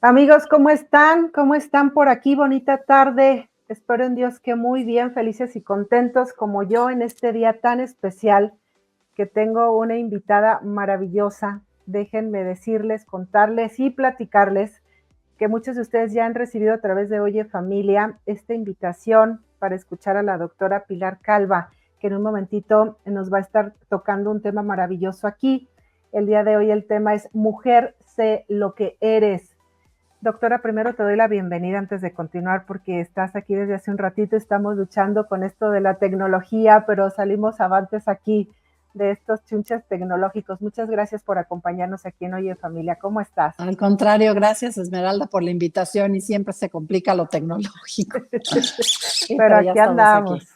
Amigos, ¿cómo están? ¿Cómo están por aquí? Bonita tarde. Espero en Dios que muy bien, felices y contentos como yo en este día tan especial que tengo una invitada maravillosa. Déjenme decirles, contarles y platicarles que muchos de ustedes ya han recibido a través de Oye Familia esta invitación para escuchar a la doctora Pilar Calva, que en un momentito nos va a estar tocando un tema maravilloso aquí. El día de hoy el tema es Mujer, sé lo que eres. Doctora, primero te doy la bienvenida antes de continuar porque estás aquí desde hace un ratito, estamos luchando con esto de la tecnología, pero salimos avantes aquí de estos chunches tecnológicos. Muchas gracias por acompañarnos aquí en Oye Familia. ¿Cómo estás? Al contrario, gracias Esmeralda por la invitación y siempre se complica lo tecnológico. Pero Ya aquí estamos andamos. aquí.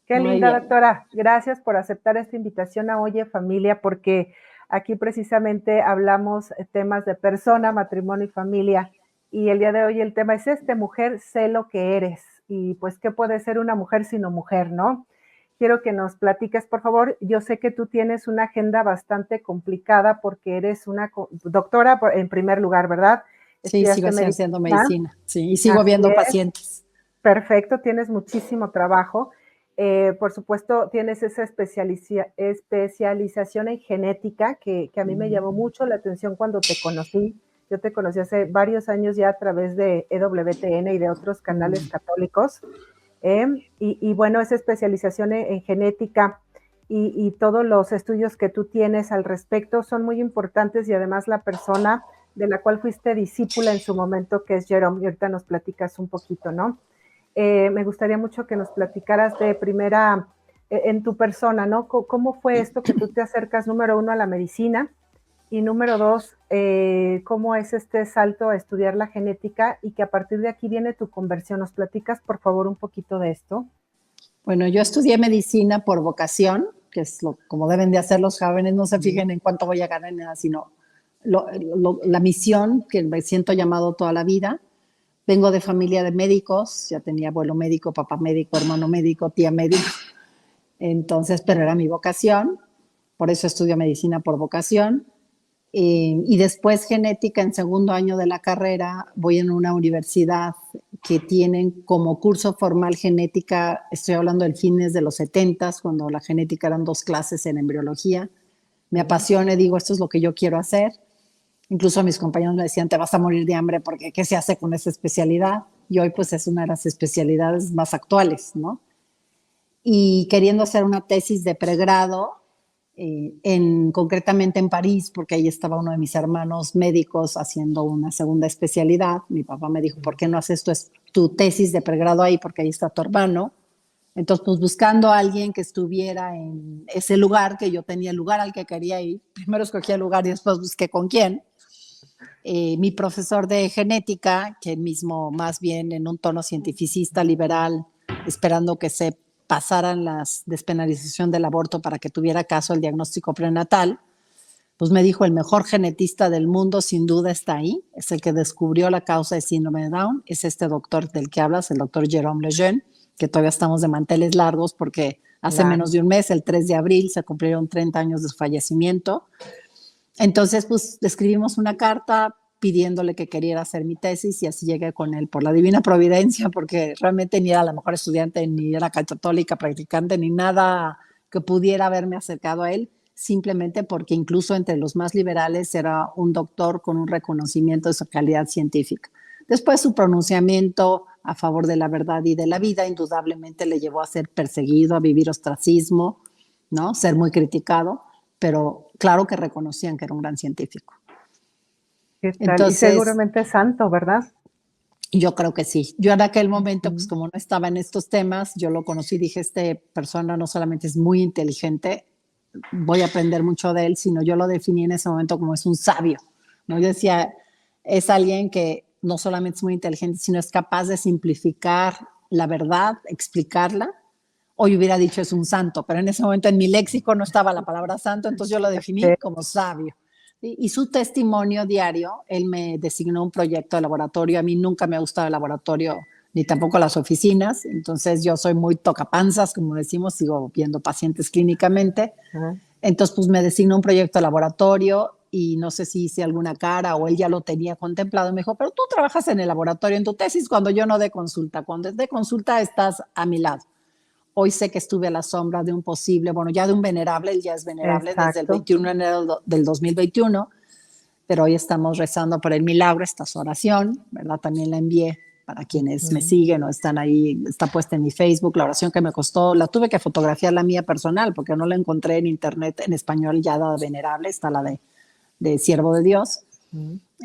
Qué Muy linda, bien. doctora. Gracias por aceptar esta invitación a Oye Familia porque aquí precisamente hablamos temas de persona, matrimonio y familia. Y el día de hoy el tema es mujer, sé lo que eres. Y pues, ¿qué puede ser una mujer sino mujer, no? Quiero que nos platiques, por favor. Yo sé que tú tienes una agenda bastante complicada porque eres una doctora en primer lugar, ¿verdad? Sí, sigo Estudiaste haciendo medicina. medicina. Sí, y sigo Así viendo es. pacientes. Perfecto, tienes muchísimo trabajo. Por supuesto, tienes esa especialización en genética que a mí me llamó mucho la atención cuando te conocí. Yo te conocí hace varios años ya a través de EWTN y de otros canales católicos. Y bueno, esa especialización en genética y todos los estudios que tú tienes al respecto son muy importantes y además la persona de la cual fuiste discípula en su momento, que es Jerome, y ahorita nos platicas un poquito, ¿no? Me gustaría mucho que nos platicaras de primera, en tu persona, ¿no? ¿Cómo fue esto que tú te acercas, número uno, a la medicina? Y número dos, ¿cómo es este salto a estudiar la genética y que a partir de aquí viene tu conversión? ¿Nos platicas, por favor, un poquito de esto? Bueno, yo estudié medicina por vocación, que es como deben de hacer los jóvenes, no se fijen en cuánto voy a ganar en nada, sino la misión que me siento llamado toda la vida. Vengo de familia de médicos, ya tenía abuelo médico, papá médico, hermano médico, tía médico. Entonces, pero era mi vocación, por eso estudio medicina por vocación. Y después genética en segundo año de la carrera, voy en una universidad que tienen como curso formal genética, estoy hablando del fines de los 70s, cuando la genética eran 2 clases en embriología. Me apasiona y digo, esto es lo que yo quiero hacer. Incluso mis compañeros me decían, te vas a morir de hambre porque ¿qué se hace con esa especialidad? Y hoy pues es una de las especialidades más actuales, ¿no? Y queriendo hacer una tesis de pregrado, concretamente en París, porque ahí estaba uno de mis hermanos médicos haciendo una segunda especialidad. Mi papá me dijo, ¿por qué no haces tu tesis de pregrado ahí? Porque ahí está tu hermano. Entonces, pues buscando a alguien que estuviera en ese lugar, que yo tenía el lugar al que quería ir. Primero escogí el lugar y después busqué con quién. Mi profesor de genética, que mismo más bien en un tono cientificista liberal, esperando que se pasaran las despenalización del aborto para que tuviera caso el diagnóstico prenatal, pues me dijo, el mejor genetista del mundo sin duda está ahí, es el que descubrió la causa de síndrome de Down, es este doctor del que hablas, el doctor Jérôme Lejeune, que todavía estamos de manteles largos porque hace menos de un mes, el 3 de abril, se cumplieron 30 años de su fallecimiento. Entonces, pues escribimos una carta pidiéndole que quería hacer mi tesis y así llegué con él por la divina providencia, porque realmente ni era la mejor estudiante, ni era católica practicante, ni nada que pudiera haberme acercado a él, simplemente porque incluso entre los más liberales era un doctor con un reconocimiento de su calidad científica. Después su pronunciamiento a favor de la verdad y de la vida indudablemente le llevó a ser perseguido, a vivir ostracismo, ¿no? Ser muy criticado, pero claro que reconocían que era un gran científico. ¿Qué tal? Y Entonces, seguramente santo, ¿verdad? yo creo que sí. Yo en aquel momento, pues como no estaba en estos temas, yo lo conocí y dije, esta persona no solamente es muy inteligente, voy a aprender mucho de él, sino yo lo definí en ese momento como es un sabio, ¿no? Yo decía, es alguien que no solamente es muy inteligente, sino es capaz de simplificar la verdad, explicarla. Hoy hubiera dicho es un santo, pero en ese momento en mi léxico no estaba la palabra santo, entonces yo lo definí como sabio. Y su testimonio diario, él me designó un proyecto de laboratorio. A mí nunca me ha gustado el laboratorio, ni tampoco las oficinas. Entonces yo soy muy tocapanzas, como decimos, sigo viendo pacientes clínicamente. Entonces pues me designó un proyecto de laboratorio y no sé si hice alguna cara o él ya lo tenía contemplado. Me dijo, pero tú trabajas en el laboratorio en tu tesis cuando yo no dé consulta. Cuando de consulta estás a mi lado. Hoy sé que estuve a la sombra de un posible, bueno, ya de un venerable, él ya es venerable desde el Exacto. 21 de enero del 2021, pero hoy estamos rezando por el milagro, esta es oración, ¿verdad? También la envié para quienes me siguen o están ahí, está puesta en mi Facebook, la oración que me costó, la tuve que fotografiar la mía personal porque no la encontré en internet en español ya la venerable, está la de Siervo de Dios.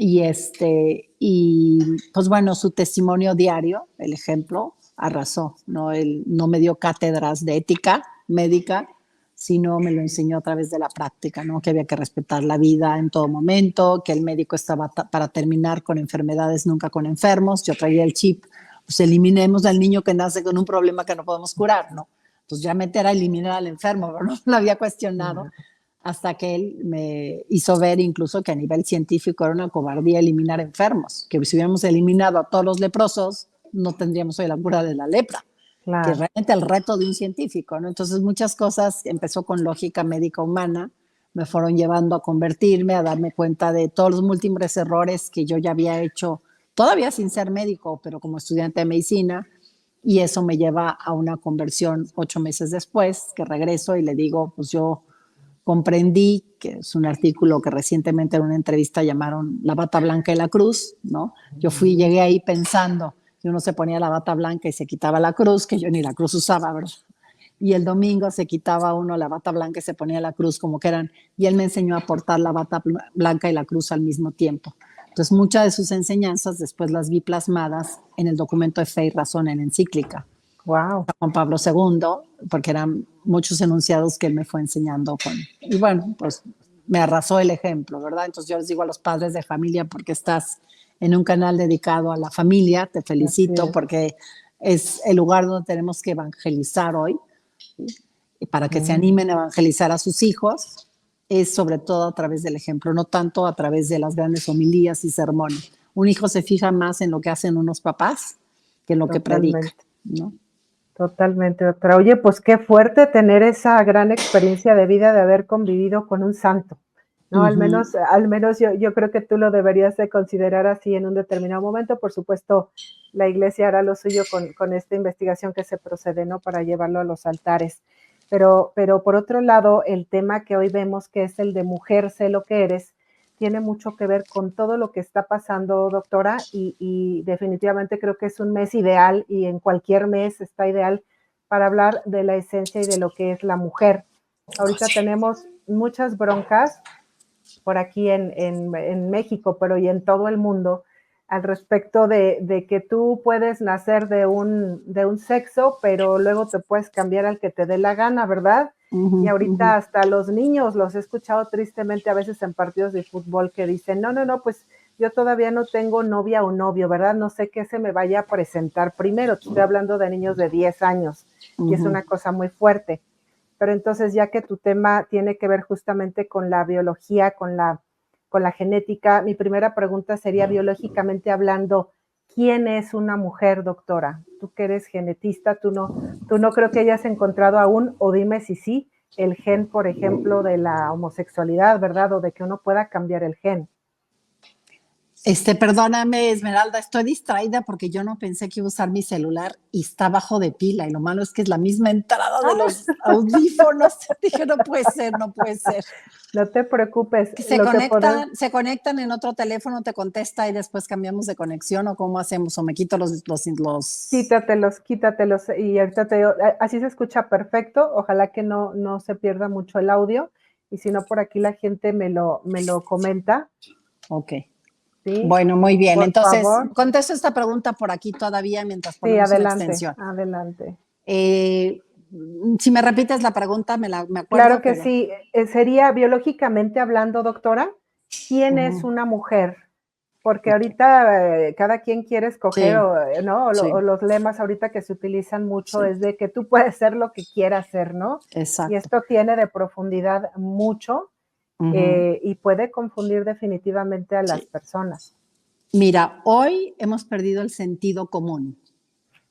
Y pues bueno, su testimonio diario, el ejemplo, arrasó, ¿no? Él no me dio cátedras de ética médica, sino me lo enseñó a través de la práctica, ¿no? Que había que respetar la vida en todo momento, que el médico estaba para terminar con enfermedades, nunca con enfermos. Yo traía el chip, pues eliminemos al niño que nace con un problema que no podemos curar, ¿no? Pues ya meter a eliminar al enfermo, pero no lo había cuestionado hasta que él me hizo ver incluso que a nivel científico era una cobardía eliminar enfermos, que si hubiéramos eliminado a todos los leprosos, no tendríamos hoy la cura de la lepra, que es Claro. realmente el reto de un científico, ¿no? Entonces muchas cosas, empezó con lógica médica humana, me fueron llevando a convertirme, a darme cuenta de todos los múltiples errores que yo ya había hecho, todavía sin ser médico, pero como estudiante de medicina, y eso me lleva a una conversión 8 meses después, que regreso y le digo, pues yo comprendí, que es un artículo que recientemente en una entrevista llamaron La bata blanca y la cruz, ¿no? Yo llegué ahí pensando que uno se ponía la bata blanca y se quitaba la cruz, que yo ni la cruz usaba, ¿verdad? Y el domingo se quitaba uno la bata blanca y se ponía la cruz como que eran, y él me enseñó a portar la bata blanca y la cruz al mismo tiempo. Entonces muchas de sus enseñanzas después las vi plasmadas en el documento de Fe y Razón en encíclica. Wow. Juan Pablo II, porque eran muchos enunciados que él me fue enseñando con. Y bueno, pues me arrasó el ejemplo, ¿verdad? Entonces yo les digo a los padres de familia, porque estás en un canal dedicado a la familia, te felicito, porque es el lugar donde tenemos que evangelizar hoy, y para que se animen a evangelizar a sus hijos, es sobre todo a través del ejemplo, no tanto a través de las grandes homilías y sermones. Un hijo se fija más en lo que hacen unos papás que en lo que predica, Totalmente. ¿no? Totalmente, doctora. Oye, pues qué fuerte tener esa gran experiencia de vida de haber convivido con un santo, ¿no? Al menos yo creo que tú lo deberías de considerar así en un determinado momento. Por supuesto, la iglesia hará lo suyo con esta investigación que se procede, ¿no? Para llevarlo a los altares. Pero por otro lado, el tema que hoy vemos, que es el de mujer, sé lo que eres, tiene mucho que ver con todo lo que está pasando, doctora, y definitivamente creo que es un mes ideal y en cualquier mes está ideal para hablar de la esencia y de lo que es la mujer. Ahorita tenemos muchas broncas por aquí en México, pero y en todo el mundo, al respecto de que tú puedes nacer de un sexo, pero luego te puedes cambiar al que te dé la gana, ¿verdad? Y ahorita hasta los niños, los he escuchado tristemente a veces en partidos de fútbol que dicen, no, no, no, pues yo todavía no tengo novia o novio, ¿verdad? No sé qué se me vaya a presentar primero. Estoy hablando de niños de 10 años y es una cosa muy fuerte. Pero entonces, ya que tu tema tiene que ver justamente con la biología, con la genética, mi primera pregunta sería, biológicamente hablando, ¿quién es una mujer, doctora? Tú que eres genetista, tú no creo que hayas encontrado aún, o dime si sí, el gen, por ejemplo, de la homosexualidad, ¿verdad? O de que uno pueda cambiar el gen. Perdóname, Esmeralda, estoy distraída porque yo no pensé que iba a usar mi celular y está bajo de pila. Y lo malo es que es la misma entrada de los audífonos. Dije, no puede ser, no puede ser. No te preocupes. Que Lo que podemos... se conectan en otro teléfono, te contesta y después cambiamos de conexión o cómo hacemos, o me quito los... Quítatelos, quítatelos y ahorita te digo, así se escucha perfecto, ojalá que no se pierda mucho el audio y si no por aquí la gente me lo comenta, Ok. ¿sí? Bueno, muy bien. Por Entonces, favor. contesto esta pregunta por aquí todavía mientras Sí, ponemos una adelante, extensión. adelante. Eh, si me repites la pregunta, me Claro acuerdo, que pero... sí, sería biológicamente hablando, doctora, ¿quién es una mujer? Porque Ok. ahorita cada quien quiere escoger, Sí, ¿no? O sí, los lemas ahorita que se utilizan mucho sí, es de que tú puedes ser lo que quieras ser, ¿no? Y exacto. esto tiene de profundidad mucho y puede confundir definitivamente a las Sí. personas. Mira, hoy hemos perdido el sentido común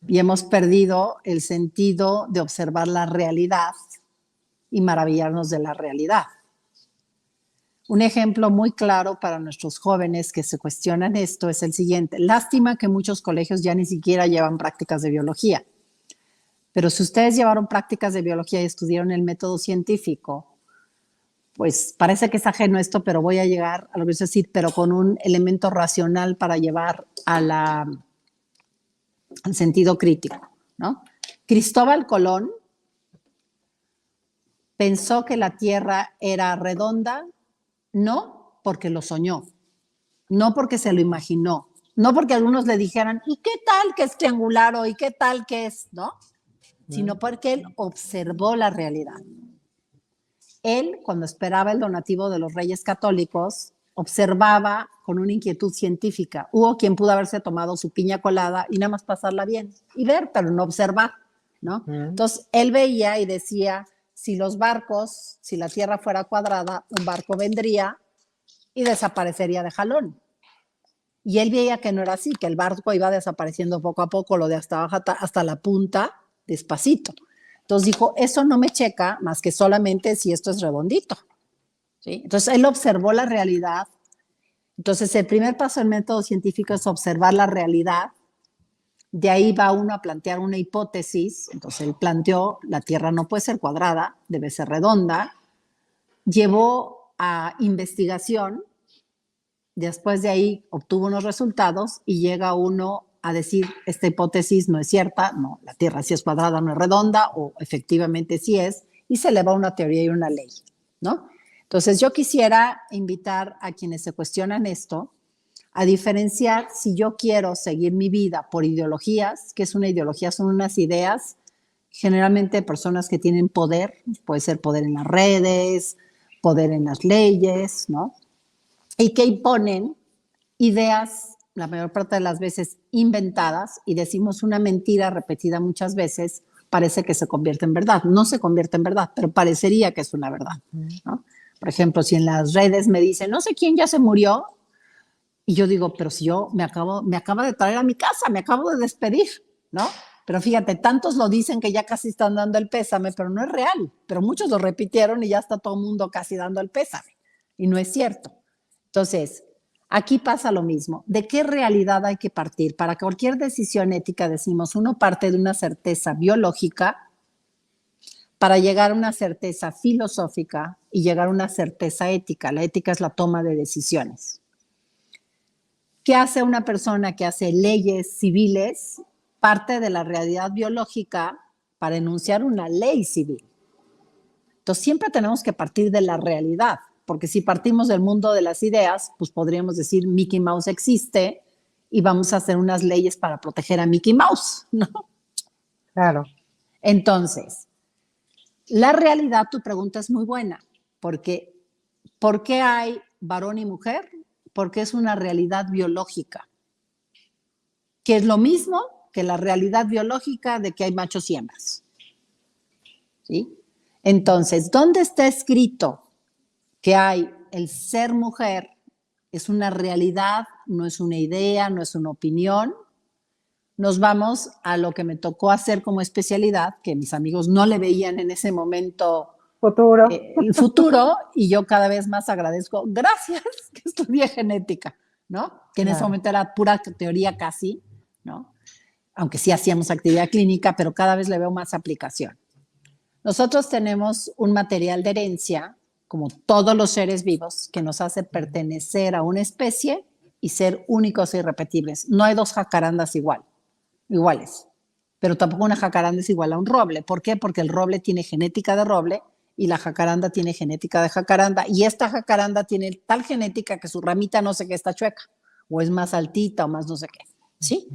y hemos perdido el sentido de observar la realidad y maravillarnos de la realidad. Un ejemplo muy claro para nuestros jóvenes que se cuestionan esto es el siguiente. Lástima que muchos colegios ya ni siquiera llevan prácticas de biología. Pero si ustedes llevaron prácticas de biología y estudiaron el método científico, pues parece que es ajeno esto, pero voy a llegar a lo que es decir, pero con un elemento racional para llevar al sentido crítico, ¿no? Cristóbal Colón pensó que la Tierra era redonda, no porque lo soñó, no porque se lo imaginó, no porque algunos le dijeran, ¿y qué tal que es triangular o y qué tal que es, no? Sino porque él observó la realidad. Él, cuando esperaba el donativo de los Reyes Católicos, observaba con una inquietud científica. Hubo quien pudo haberse tomado su piña colada y nada más pasarla bien y ver, pero no observar, ¿no? Entonces, él veía y decía, si los barcos, si la Tierra fuera cuadrada, un barco vendría y desaparecería de jalón. Y él veía que no era así, que el barco iba desapareciendo poco a poco, lo de hasta la punta, despacito. Entonces dijo, eso no me checa más que solamente si esto es redondito, ¿sí? Entonces él observó la realidad. Entonces el primer paso del método científico es observar la realidad. De ahí va uno a plantear una hipótesis. Entonces él planteó, la Tierra no puede ser cuadrada, debe ser redonda. Llevó a investigación. Después de ahí obtuvo unos resultados y llega uno a decir, esta hipótesis no es cierta, no, la Tierra sí es cuadrada, no es redonda, o efectivamente sí es, y se eleva una teoría y una ley, ¿no? Entonces yo quisiera invitar a quienes se cuestionan esto a diferenciar si yo quiero seguir mi vida por ideologías, que es una ideología, son unas ideas, generalmente personas que tienen poder, puede ser poder en las redes, poder en las leyes, ¿no? Y que imponen ideas, la mayor parte de las veces inventadas, y decimos una mentira repetida muchas veces, parece que se convierte en verdad. No se convierte en verdad, pero parecería que es una verdad, ¿no? Por ejemplo, si en las redes me dicen, no sé quién ya se murió, y yo digo, pero si yo me acaba de traer a mi casa, me acabo de despedir, ¿no? Pero fíjate, tantos lo dicen que ya casi están dando el pésame, pero no es real. Pero muchos lo repitieron y ya está todo el mundo casi dando el pésame. Y no es cierto. Entonces, aquí pasa lo mismo. ¿De qué realidad hay que partir? Para cualquier decisión ética, decimos, uno parte de una certeza biológica para llegar a una certeza filosófica y llegar a una certeza ética. La ética es la toma de decisiones. ¿Qué hace una persona que hace leyes civiles? Parte de la realidad biológica para enunciar una ley civil. Entonces, siempre tenemos que partir de la realidad. Porque si partimos del mundo de las ideas, pues podríamos decir Mickey Mouse existe y vamos a hacer unas leyes para proteger a Mickey Mouse, ¿no? Claro. Entonces, la realidad, tu pregunta es muy buena, porque ¿por qué hay varón y mujer? Porque es una realidad biológica, que es lo mismo que la realidad biológica de que hay machos y hembras, ¿sí? Entonces, ¿dónde está escrito que hay el ser mujer? Es una realidad, no es una idea, no es una opinión. Nos vamos a lo que me tocó hacer como especialidad, que mis amigos no le veían en ese momento Futuro. el futuro, y yo cada vez más agradezco, gracias que estudié genética, ¿no? Que en ese momento era pura teoría casi, ¿no? Aunque sí hacíamos actividad clínica, pero cada vez le veo más aplicación. Nosotros tenemos un material de herencia, como todos los seres vivos, que nos hace pertenecer a una especie y ser únicos e irrepetibles. No hay dos jacarandas iguales, pero tampoco una jacaranda es igual a un roble. ¿Por qué? Porque el roble tiene genética de roble y la jacaranda tiene genética de jacaranda, y esta jacaranda tiene tal genética que su ramita no sé qué está chueca, o es más altita o más no sé qué, ¿sí?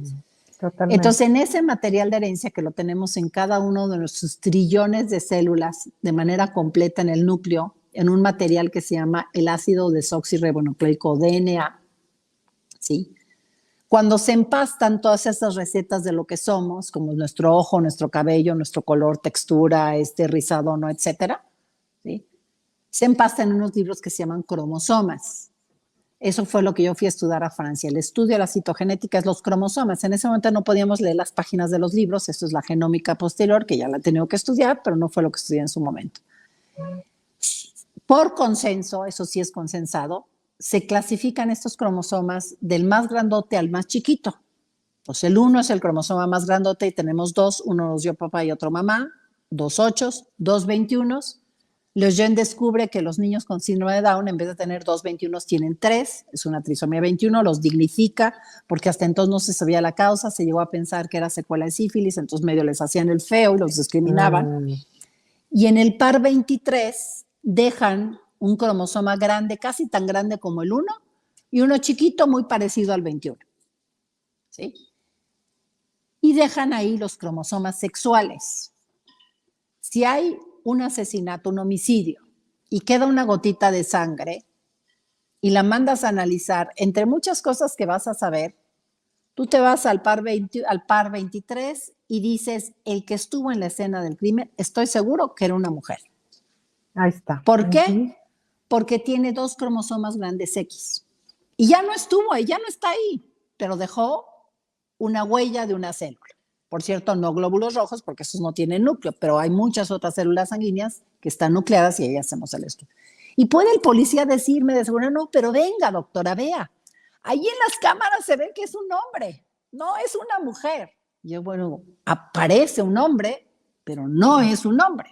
Totalmente. Entonces, en ese material de herencia que lo tenemos en cada uno de nuestros trillones de células de manera completa en el núcleo, en un material que se llama el ácido desoxirribonucleico, DNA, ¿sí? Cuando se empastan todas esas recetas de lo que somos, como nuestro ojo, nuestro cabello, nuestro color, textura, rizado, ¿no? Etcétera, ¿sí? Se empastan en unos libros que se llaman cromosomas. Eso fue lo que yo fui a estudiar a Francia. El estudio de la citogenética es los cromosomas. En ese momento no podíamos leer las páginas de los libros. Esto es la genómica posterior, que ya la he tenido que estudiar, pero no fue lo que estudié en su momento. por consenso, eso sí es consensado, se clasifican estos cromosomas del más grandote al más chiquito. Pues el 1 es el cromosoma más grandote y tenemos 2, uno nos dio papá y otro mamá, 2 ochos, 2 21s. Lejeune descubre que los niños con síndrome de Down, en vez de tener 2 21s, tienen 3, es una trisomía 21, los dignifica, porque hasta entonces no se sabía la causa, se llegó a pensar que era secuela de sífilis, entonces medio les hacían el feo y los discriminaban. Y en el par 23 dejan un cromosoma grande, casi tan grande como el 1, y uno chiquito muy parecido al 21. ¿Sí? Y dejan ahí los cromosomas sexuales. Si hay un asesinato, un homicidio, y queda una gotita de sangre, y la mandas a analizar, entre muchas cosas que vas a saber, tú te vas al par 23 y dices, el que estuvo en la escena del crimen, estoy seguro que era una mujer. Ahí está. ¿Por qué? Porque tiene 2 cromosomas grandes X. Y ya no estuvo, ya no está ahí, pero dejó una huella de una célula. Por cierto, no glóbulos rojos, porque esos no tienen núcleo, pero hay muchas otras células sanguíneas que están nucleadas y ahí hacemos el estudio. Y puede el policía decirme de seguro, no, pero venga, doctora, vea, ahí en las cámaras se ve que es un hombre, no es una mujer. Y yo, bueno, aparece un hombre, pero no es un hombre.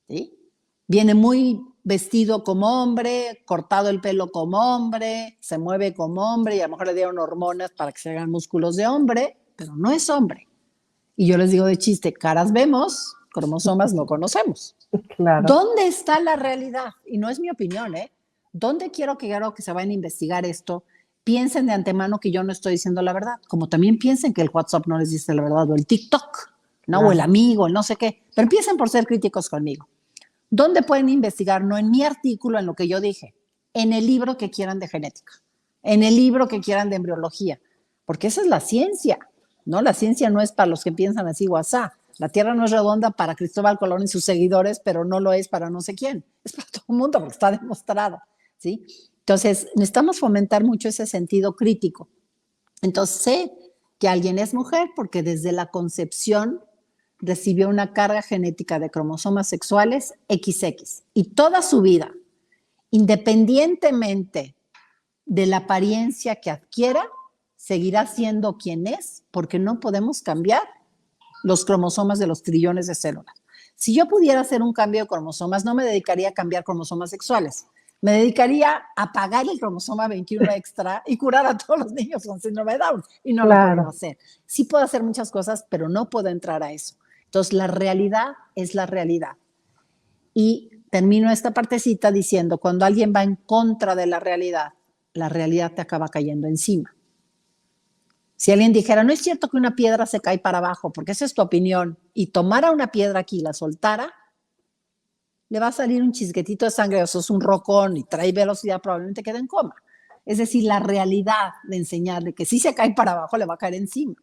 ¿Sí? Viene muy vestido como hombre, cortado el pelo como hombre, se mueve como hombre y a lo mejor le dieron hormonas para que se hagan músculos de hombre, pero no es hombre. Y yo les digo de chiste, caras vemos, cromosomas no conocemos. Claro. ¿Dónde está la realidad? Y no es mi opinión, ¿eh? ¿Dónde quiero que se vayan a investigar esto? Piensen de antemano que yo no estoy diciendo la verdad, como también piensen que el WhatsApp no les dice la verdad, o el TikTok, ¿no? Claro. O el amigo, el no sé qué, pero empiecen por ser críticos conmigo. ¿Dónde pueden investigar? No en mi artículo, en lo que yo dije, en el libro que quieran de genética, en el libro que quieran de embriología, porque esa es la ciencia, ¿no? La ciencia no es para los que piensan así o asá. La Tierra no es redonda para Cristóbal Colón y sus seguidores, pero no lo es para no sé quién. Es para todo el mundo porque está demostrado, ¿sí? Entonces, necesitamos fomentar mucho ese sentido crítico. Entonces, sé que alguien es mujer porque desde la concepción recibió una carga genética de cromosomas sexuales XX y toda su vida, independientemente de la apariencia que adquiera, seguirá siendo quien es porque no podemos cambiar los cromosomas de los trillones de células. Si yo pudiera hacer un cambio de cromosomas, no me dedicaría a cambiar cromosomas sexuales. Me dedicaría a pagar el cromosoma 21 extra y curar a todos los niños con síndrome de Down. Y no lo puedo hacer. Sí puedo hacer muchas cosas, pero no puedo entrar a eso. Entonces, la realidad es la realidad. Y termino esta partecita diciendo, cuando alguien va en contra de la realidad te acaba cayendo encima. Si alguien dijera, no es cierto que una piedra se cae para abajo, porque esa es tu opinión, y tomara una piedra aquí y la soltara, le va a salir un chisguetito de sangre, o sos un rocón y trae velocidad, probablemente quede en coma. Es decir, la realidad de enseñarle que si se cae para abajo, le va a caer encima,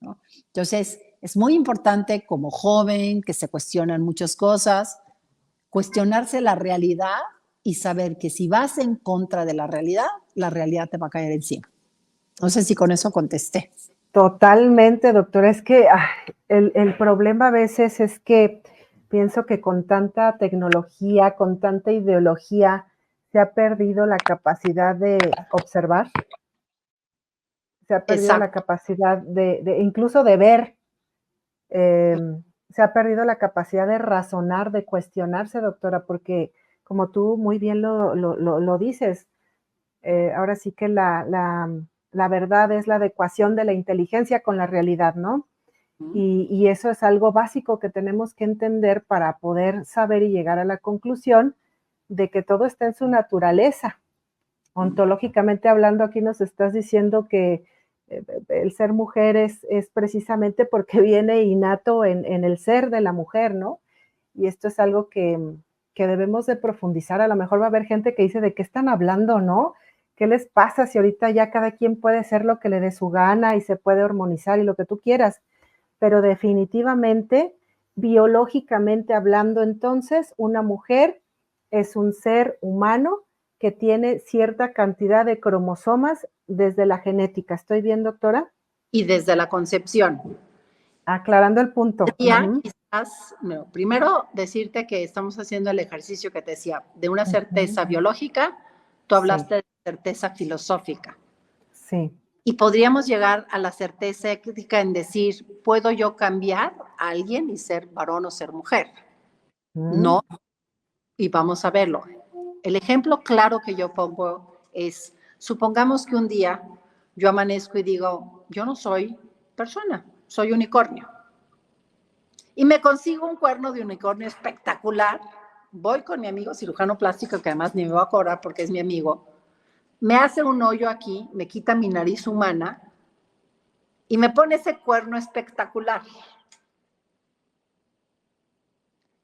¿no? Entonces, es muy importante como joven, que se cuestionan muchas cosas, cuestionarse la realidad y saber que si vas en contra de la realidad te va a caer encima. No sé si con eso contesté. Totalmente, doctora. Es que el problema a veces es que pienso que con tanta tecnología, con tanta ideología, se ha perdido la capacidad de observar, se ha perdido Exacto. La capacidad de incluso de ver, se ha perdido la capacidad de razonar, de cuestionarse, doctora, porque como tú muy bien lo dices, ahora sí que la verdad es la adecuación de la inteligencia con la realidad, ¿no? Y eso es algo básico que tenemos que entender para poder saber y llegar a la conclusión de que todo está en su naturaleza. Ontológicamente hablando, aquí nos estás diciendo que el ser mujer es precisamente porque viene innato en el ser de la mujer, ¿no? Y esto es algo que debemos de profundizar. A lo mejor va a haber gente que dice, ¿de qué están hablando, no? ¿Qué les pasa si ahorita ya cada quien puede ser lo que le dé su gana y se puede hormonizar y lo que tú quieras? Pero definitivamente, biológicamente hablando, entonces, una mujer es un ser humano que tiene cierta cantidad de cromosomas desde la genética. ¿Estoy bien, doctora? Y desde la concepción. Aclarando el punto. No, primero decirte que estamos haciendo el ejercicio que te decía, de una certeza biológica, tú hablaste de certeza filosófica. Sí. Y podríamos llegar a la certeza ética en decir, ¿puedo yo cambiar a alguien y ser varón o ser mujer? No, y vamos a verlo. El ejemplo claro que yo pongo es, supongamos que un día yo amanezco y digo, yo no soy persona, soy unicornio. Y me consigo un cuerno de unicornio espectacular. Voy con mi amigo cirujano plástico, que además ni me va a cobrar porque es mi amigo. Me hace un hoyo aquí, me quita mi nariz humana y me pone ese cuerno espectacular.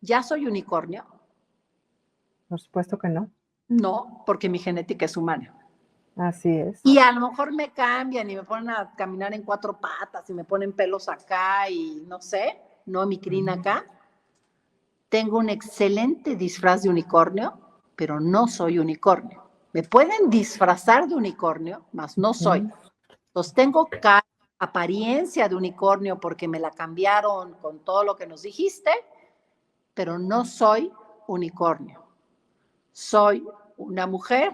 ¿Ya soy unicornio? Por supuesto que no. No, porque mi genética es humana. Así es. Y a lo mejor me cambian y me ponen a caminar en 4 patas y me ponen pelos acá y no sé, no mi crin acá. Tengo un excelente disfraz de unicornio, pero no soy unicornio. Me pueden disfrazar de unicornio, mas no soy. Entonces tengo apariencia de unicornio porque me la cambiaron con todo lo que nos dijiste, pero no soy unicornio. Soy una mujer,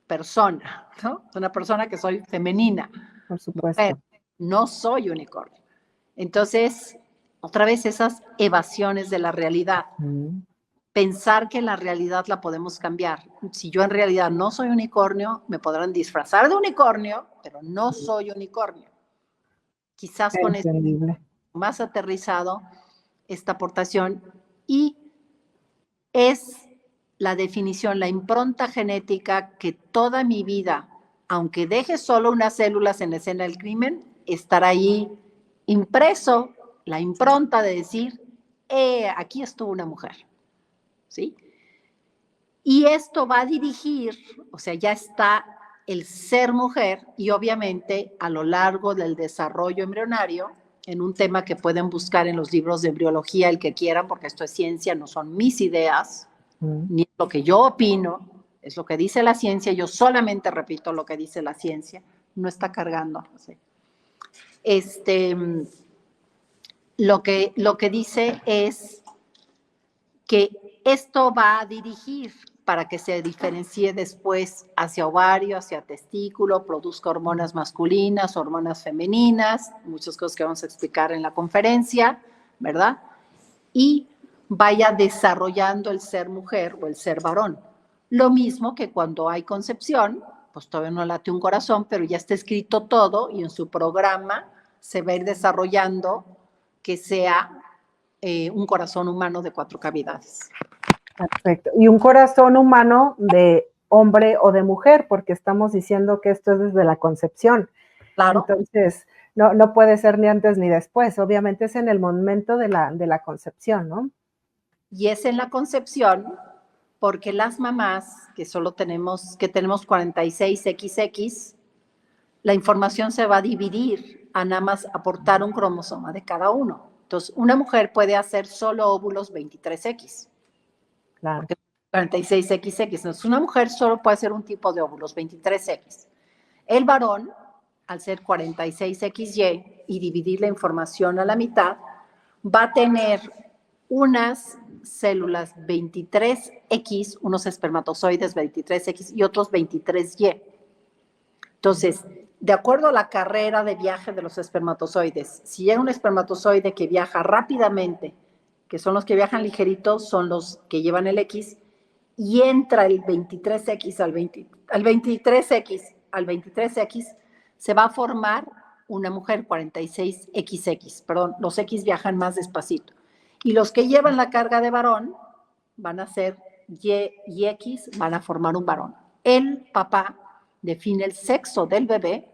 persona, ¿no? Una persona que soy femenina. Por supuesto. Mujer, no soy unicornio. Entonces, otra vez esas evasiones de la realidad. Pensar que la realidad la podemos cambiar. Si yo en realidad no soy unicornio, me podrán disfrazar de unicornio, pero no soy unicornio. Quizás con esto más aterrizado esta aportación, y es la definición, la impronta genética que toda mi vida, aunque deje solo unas células en la escena del crimen, estará ahí impreso la impronta de decir, aquí estuvo una mujer, ¿sí? Y esto va a dirigir, o sea, ya está el ser mujer y obviamente a lo largo del desarrollo embrionario, en un tema que pueden buscar en los libros de embriología el que quieran, porque esto es ciencia, no son mis ideas, ni lo que yo opino, es lo que dice la ciencia, yo solamente repito lo que dice la ciencia, no está cargando. ¿Sí? Lo que dice es que esto va a dirigir para que se diferencie después hacia ovario, hacia testículo, produzca hormonas masculinas, hormonas femeninas, muchas cosas que vamos a explicar en la conferencia, ¿verdad? Y vaya desarrollando el ser mujer o el ser varón. Lo mismo que cuando hay concepción, pues todavía no late un corazón, pero ya está escrito todo y en su programa se va a ir desarrollando que sea un corazón humano de 4 cavidades. Perfecto. Y un corazón humano de hombre o de mujer, porque estamos diciendo que esto es desde la concepción. Claro. Entonces, no puede ser ni antes ni después. Obviamente es en el momento de la concepción, ¿no? Y es en la concepción porque las mamás que tenemos 46XX, la información se va a dividir a nada más aportar un cromosoma de cada uno. Entonces, una mujer puede hacer solo óvulos 23X. Claro. 46XX. Entonces, una mujer solo puede hacer un tipo de óvulos 23X. El varón, al ser 46XY y dividir la información a la mitad, va a tener unas células 23X, unos espermatozoides 23X y otros 23Y. Entonces, de acuerdo a la carrera de viaje de los espermatozoides, si hay un espermatozoide que viaja rápidamente, que son los que viajan ligeritos, son los que llevan el X, y entra el 23X al 23X, se va a formar una mujer 46XX, perdón, los X viajan más despacito. Y los que llevan la carga de varón van a ser Y y X, van a formar un varón. El papá define el sexo del bebé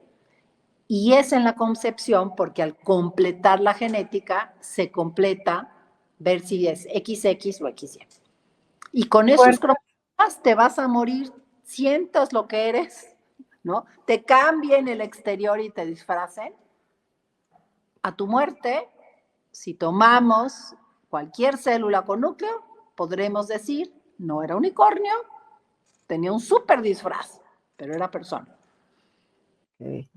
y es en la concepción porque al completar la genética se completa ver si es XX o XY. Y con esos cromosomas te vas a morir, sientas lo que eres, ¿no? Te cambien el exterior y te disfracen. A tu muerte, si tomamos cualquier célula con núcleo, podremos decir, no era unicornio, tenía un súper disfraz, pero era persona. Okay.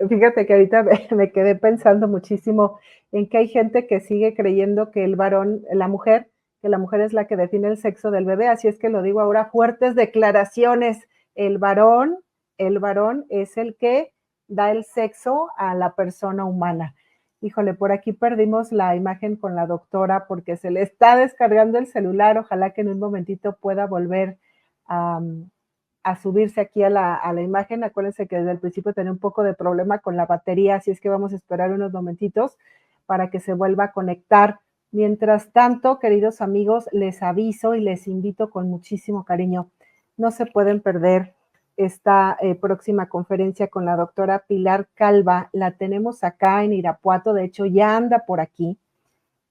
Fíjate que ahorita me quedé pensando muchísimo en que hay gente que sigue creyendo que el varón, que la mujer es la que define el sexo del bebé, así es que lo digo ahora, fuertes declaraciones. El varón, el varón es el que da el sexo a la persona humana. Híjole, por aquí perdimos la imagen con la doctora porque se le está descargando el celular. Ojalá que en un momentito pueda volver a, a subirse aquí a la imagen. Acuérdense que desde el principio tenía un poco de problema con la batería, así es que vamos a esperar unos momentitos para que se vuelva a conectar. Mientras tanto, queridos amigos, les aviso y les invito con muchísimo cariño. No se pueden perder esta próxima conferencia con la doctora Pilar Calva. La tenemos acá en Irapuato, de hecho ya anda por aquí.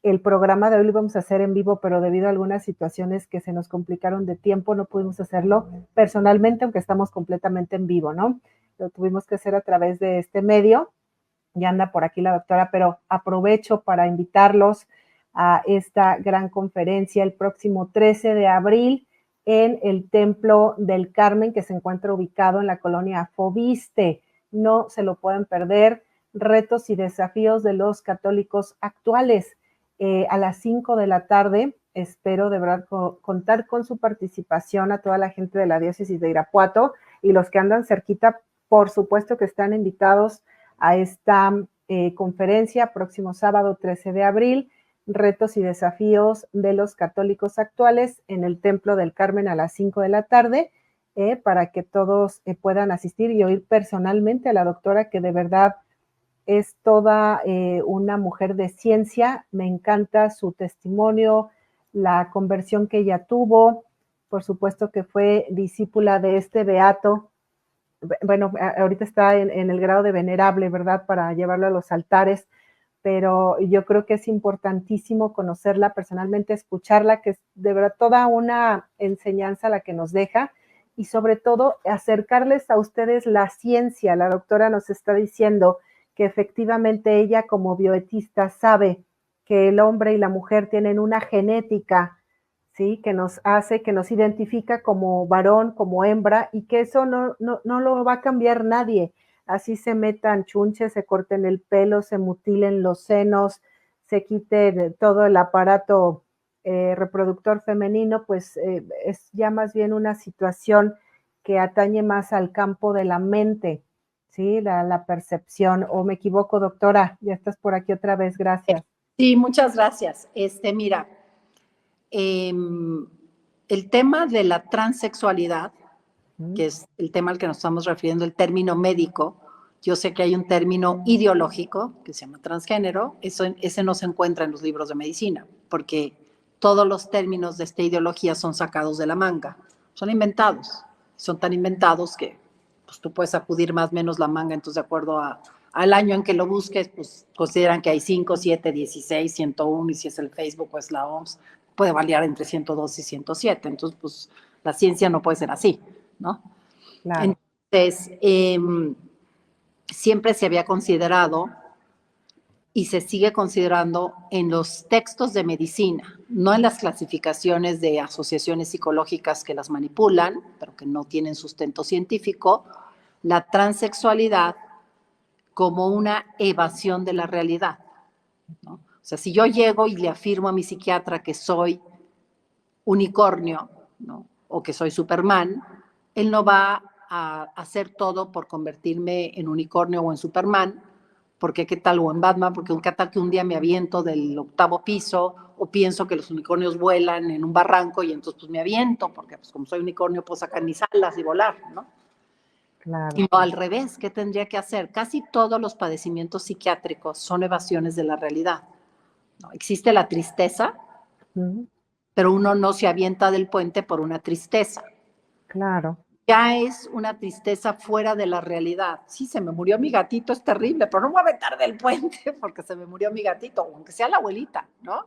El programa de hoy lo íbamos a hacer en vivo, pero debido a algunas situaciones que se nos complicaron de tiempo, no pudimos hacerlo personalmente, aunque estamos completamente en vivo, ¿no? Lo tuvimos que hacer a través de este medio. Ya anda por aquí la doctora, pero aprovecho para invitarlos a esta gran conferencia el próximo 13 de abril en el Templo del Carmen, que se encuentra ubicado en la colonia Fobiste. No se lo pueden perder. Retos y desafíos de los católicos actuales. A las 5 de la tarde. Espero de verdad contar con su participación a toda la gente de la diócesis de Irapuato y los que andan cerquita, por supuesto que están invitados a esta conferencia próximo sábado 13 de abril, retos y desafíos de los católicos actuales en el Templo del Carmen a las 5 de la tarde, para que todos puedan asistir y oír personalmente a la doctora, que de verdad es toda una mujer de ciencia. Me encanta su testimonio, la conversión que ella tuvo, por supuesto que fue discípula de este beato. Bueno, ahorita está en el grado de venerable, ¿verdad? Para llevarlo a los altares, pero yo creo que es importantísimo conocerla personalmente, escucharla, que es de verdad toda una enseñanza la que nos deja, y sobre todo acercarles a ustedes la ciencia. La doctora nos está diciendo que efectivamente ella como bioetista sabe que el hombre y la mujer tienen una genética, ¿sí? Que nos hace, que nos identifica como varón, como hembra, y que eso no lo va a cambiar nadie. Así se metan chunches, se corten el pelo, se mutilen los senos, se quite todo el aparato reproductor femenino, pues es ya más bien una situación que atañe más al campo de la mente, ¿sí? La percepción. ¿O me equivoco, doctora? Ya estás por aquí otra vez, gracias. Sí, muchas gracias. Mira, el tema de la transexualidad, que es el tema al que nos estamos refiriendo, el término médico, yo sé que hay un término ideológico que se llama transgénero, ese no se encuentra en los libros de medicina, porque todos los términos de esta ideología son sacados de la manga, son inventados, son tan inventados que pues, tú puedes acudir más o menos la manga, entonces de acuerdo al año en que lo busques, pues consideran que hay 5, 7, 16, 101, y si es el Facebook o es la OMS, puede variar entre 102 y 107, entonces pues la ciencia no puede ser así, ¿no? Claro. Entonces, siempre se había considerado y se sigue considerando en los textos de medicina, no en las clasificaciones de asociaciones psicológicas que las manipulan, pero que no tienen sustento científico, la transexualidad como una evasión de la realidad, ¿no? O sea, si yo llego y le afirmo a mi psiquiatra que soy unicornio, ¿no? O que soy Superman, él no va a hacer todo por convertirme en unicornio o en Superman, porque qué tal, o en Batman, porque qué tal que un día me aviento del 8º piso, o pienso que los unicornios vuelan en un barranco y entonces pues me aviento, porque pues como soy unicornio puedo sacar mis alas y volar, ¿no? Claro. Sino al revés, ¿qué tendría que hacer? Casi todos los padecimientos psiquiátricos son evasiones de la realidad, ¿no? Existe la tristeza, pero uno no se avienta del puente por una tristeza. Claro. Ya es una tristeza fuera de la realidad. Sí, se me murió mi gatito, es terrible, pero no me voy a aventar del puente porque se me murió mi gatito, aunque sea la abuelita, ¿no?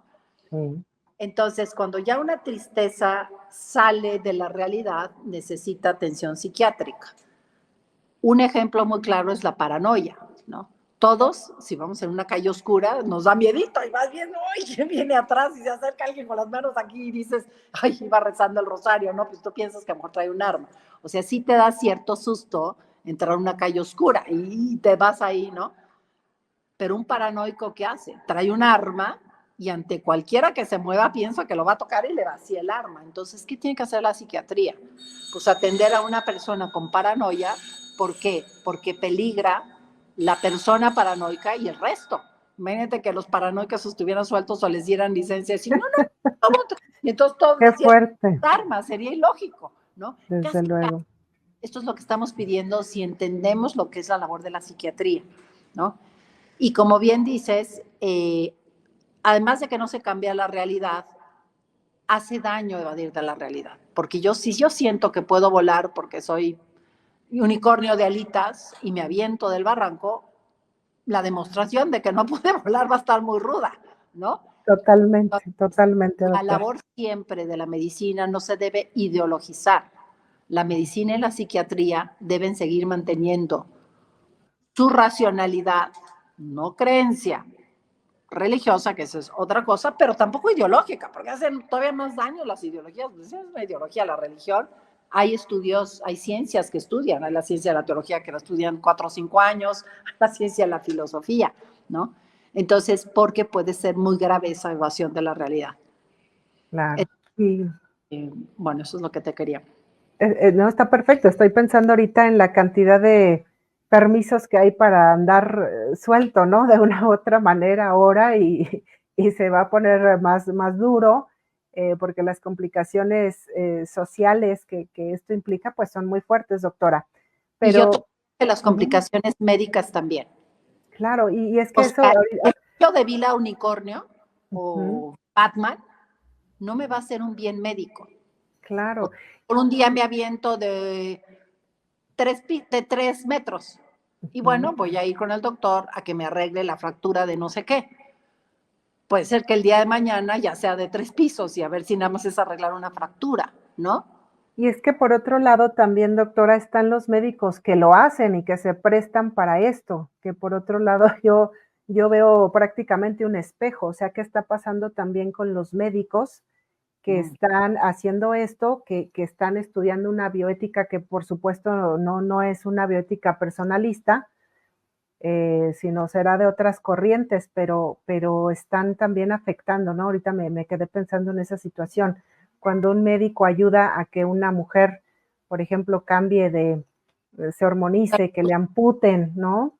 Sí. Entonces, cuando ya una tristeza sale de la realidad, necesita atención psiquiátrica. Un ejemplo muy claro es la paranoia, ¿no? Todos, si vamos en una calle oscura, nos da miedito y vas viendo, ¡ay, quién viene atrás! Y se acerca alguien con las manos aquí y dices, ¡ay, iba rezando el rosario! ¿No? Pues tú piensas que a lo mejor trae un arma. O sea, sí te da cierto susto entrar a una calle oscura y te vas ahí, ¿no? Pero un paranoico, ¿qué hace? Trae un arma y ante cualquiera que se mueva piensa que lo va a tocar y le vacía el arma. Entonces, ¿qué tiene que hacer la psiquiatría? Pues atender a una persona con paranoia. ¿Por qué? Porque peligra la persona paranoica y el resto. Imagínate que los paranoicos estuvieran sueltos o les dieran licencia y decir, no, no, ¿cómo? Y entonces todos Qué decían fuerte, armas, sería ilógico, ¿no? ¿Qué desde hace? luego. Esto es lo que estamos pidiendo si entendemos lo que es la labor de la psiquiatría, ¿no? Y como bien dices, además de que no se cambia la realidad, hace daño evadir de la realidad. Porque si yo siento que puedo volar porque soy unicornio de alitas y me aviento del barranco, la demostración de que no puede volar va a estar muy ruda, ¿no? Totalmente, totalmente, La doctora. labor siempre de la medicina no se debe ideologizar. La medicina y la psiquiatría deben seguir manteniendo su racionalidad, no creencia religiosa, que eso es otra cosa, pero tampoco ideológica, porque hacen todavía más daño las ideologías. Pues es una ideología, la religión. Hay estudios, hay ciencias que estudian, hay la ciencia de la teología que la estudian 4 o 5 años, la ciencia de la filosofía, ¿no? Entonces, porque puede ser muy grave esa evasión de la realidad. Claro. Y Bueno, eso es lo que te quería. no, está perfecto. Estoy pensando ahorita en la cantidad de permisos que hay para andar suelto, ¿no? De una u otra manera ahora y se va a poner más duro porque las complicaciones sociales que esto implica pues son muy fuertes, doctora. Y yo te Pero, que las ujú, complicaciones médicas también. claro, y es O que eso sea, el ahorita, hecho de Vila Unicornio ujú, o Batman no me va a hacer un bien médico. claro. Por un día me aviento de 3 metros. Y Ujú. bueno, voy a ir con el doctor a que me arregle la fractura de no sé qué. Puede ser que el día de mañana ya sea de 3 pisos y a ver si nada más es arreglar una fractura, ¿no? Y es que por otro lado también, doctora, están los médicos que lo hacen y que se prestan para esto, que por otro lado yo veo prácticamente un espejo, o sea, ¿qué está pasando también con los médicos que Mm. están haciendo esto, que están estudiando una bioética que por supuesto no es una bioética personalista, sino será de otras corrientes, pero están también afectando, ¿no? Ahorita me quedé pensando en esa situación. Cuando un médico ayuda a que una mujer, por ejemplo, cambie se hormonice, que le amputen, ¿no?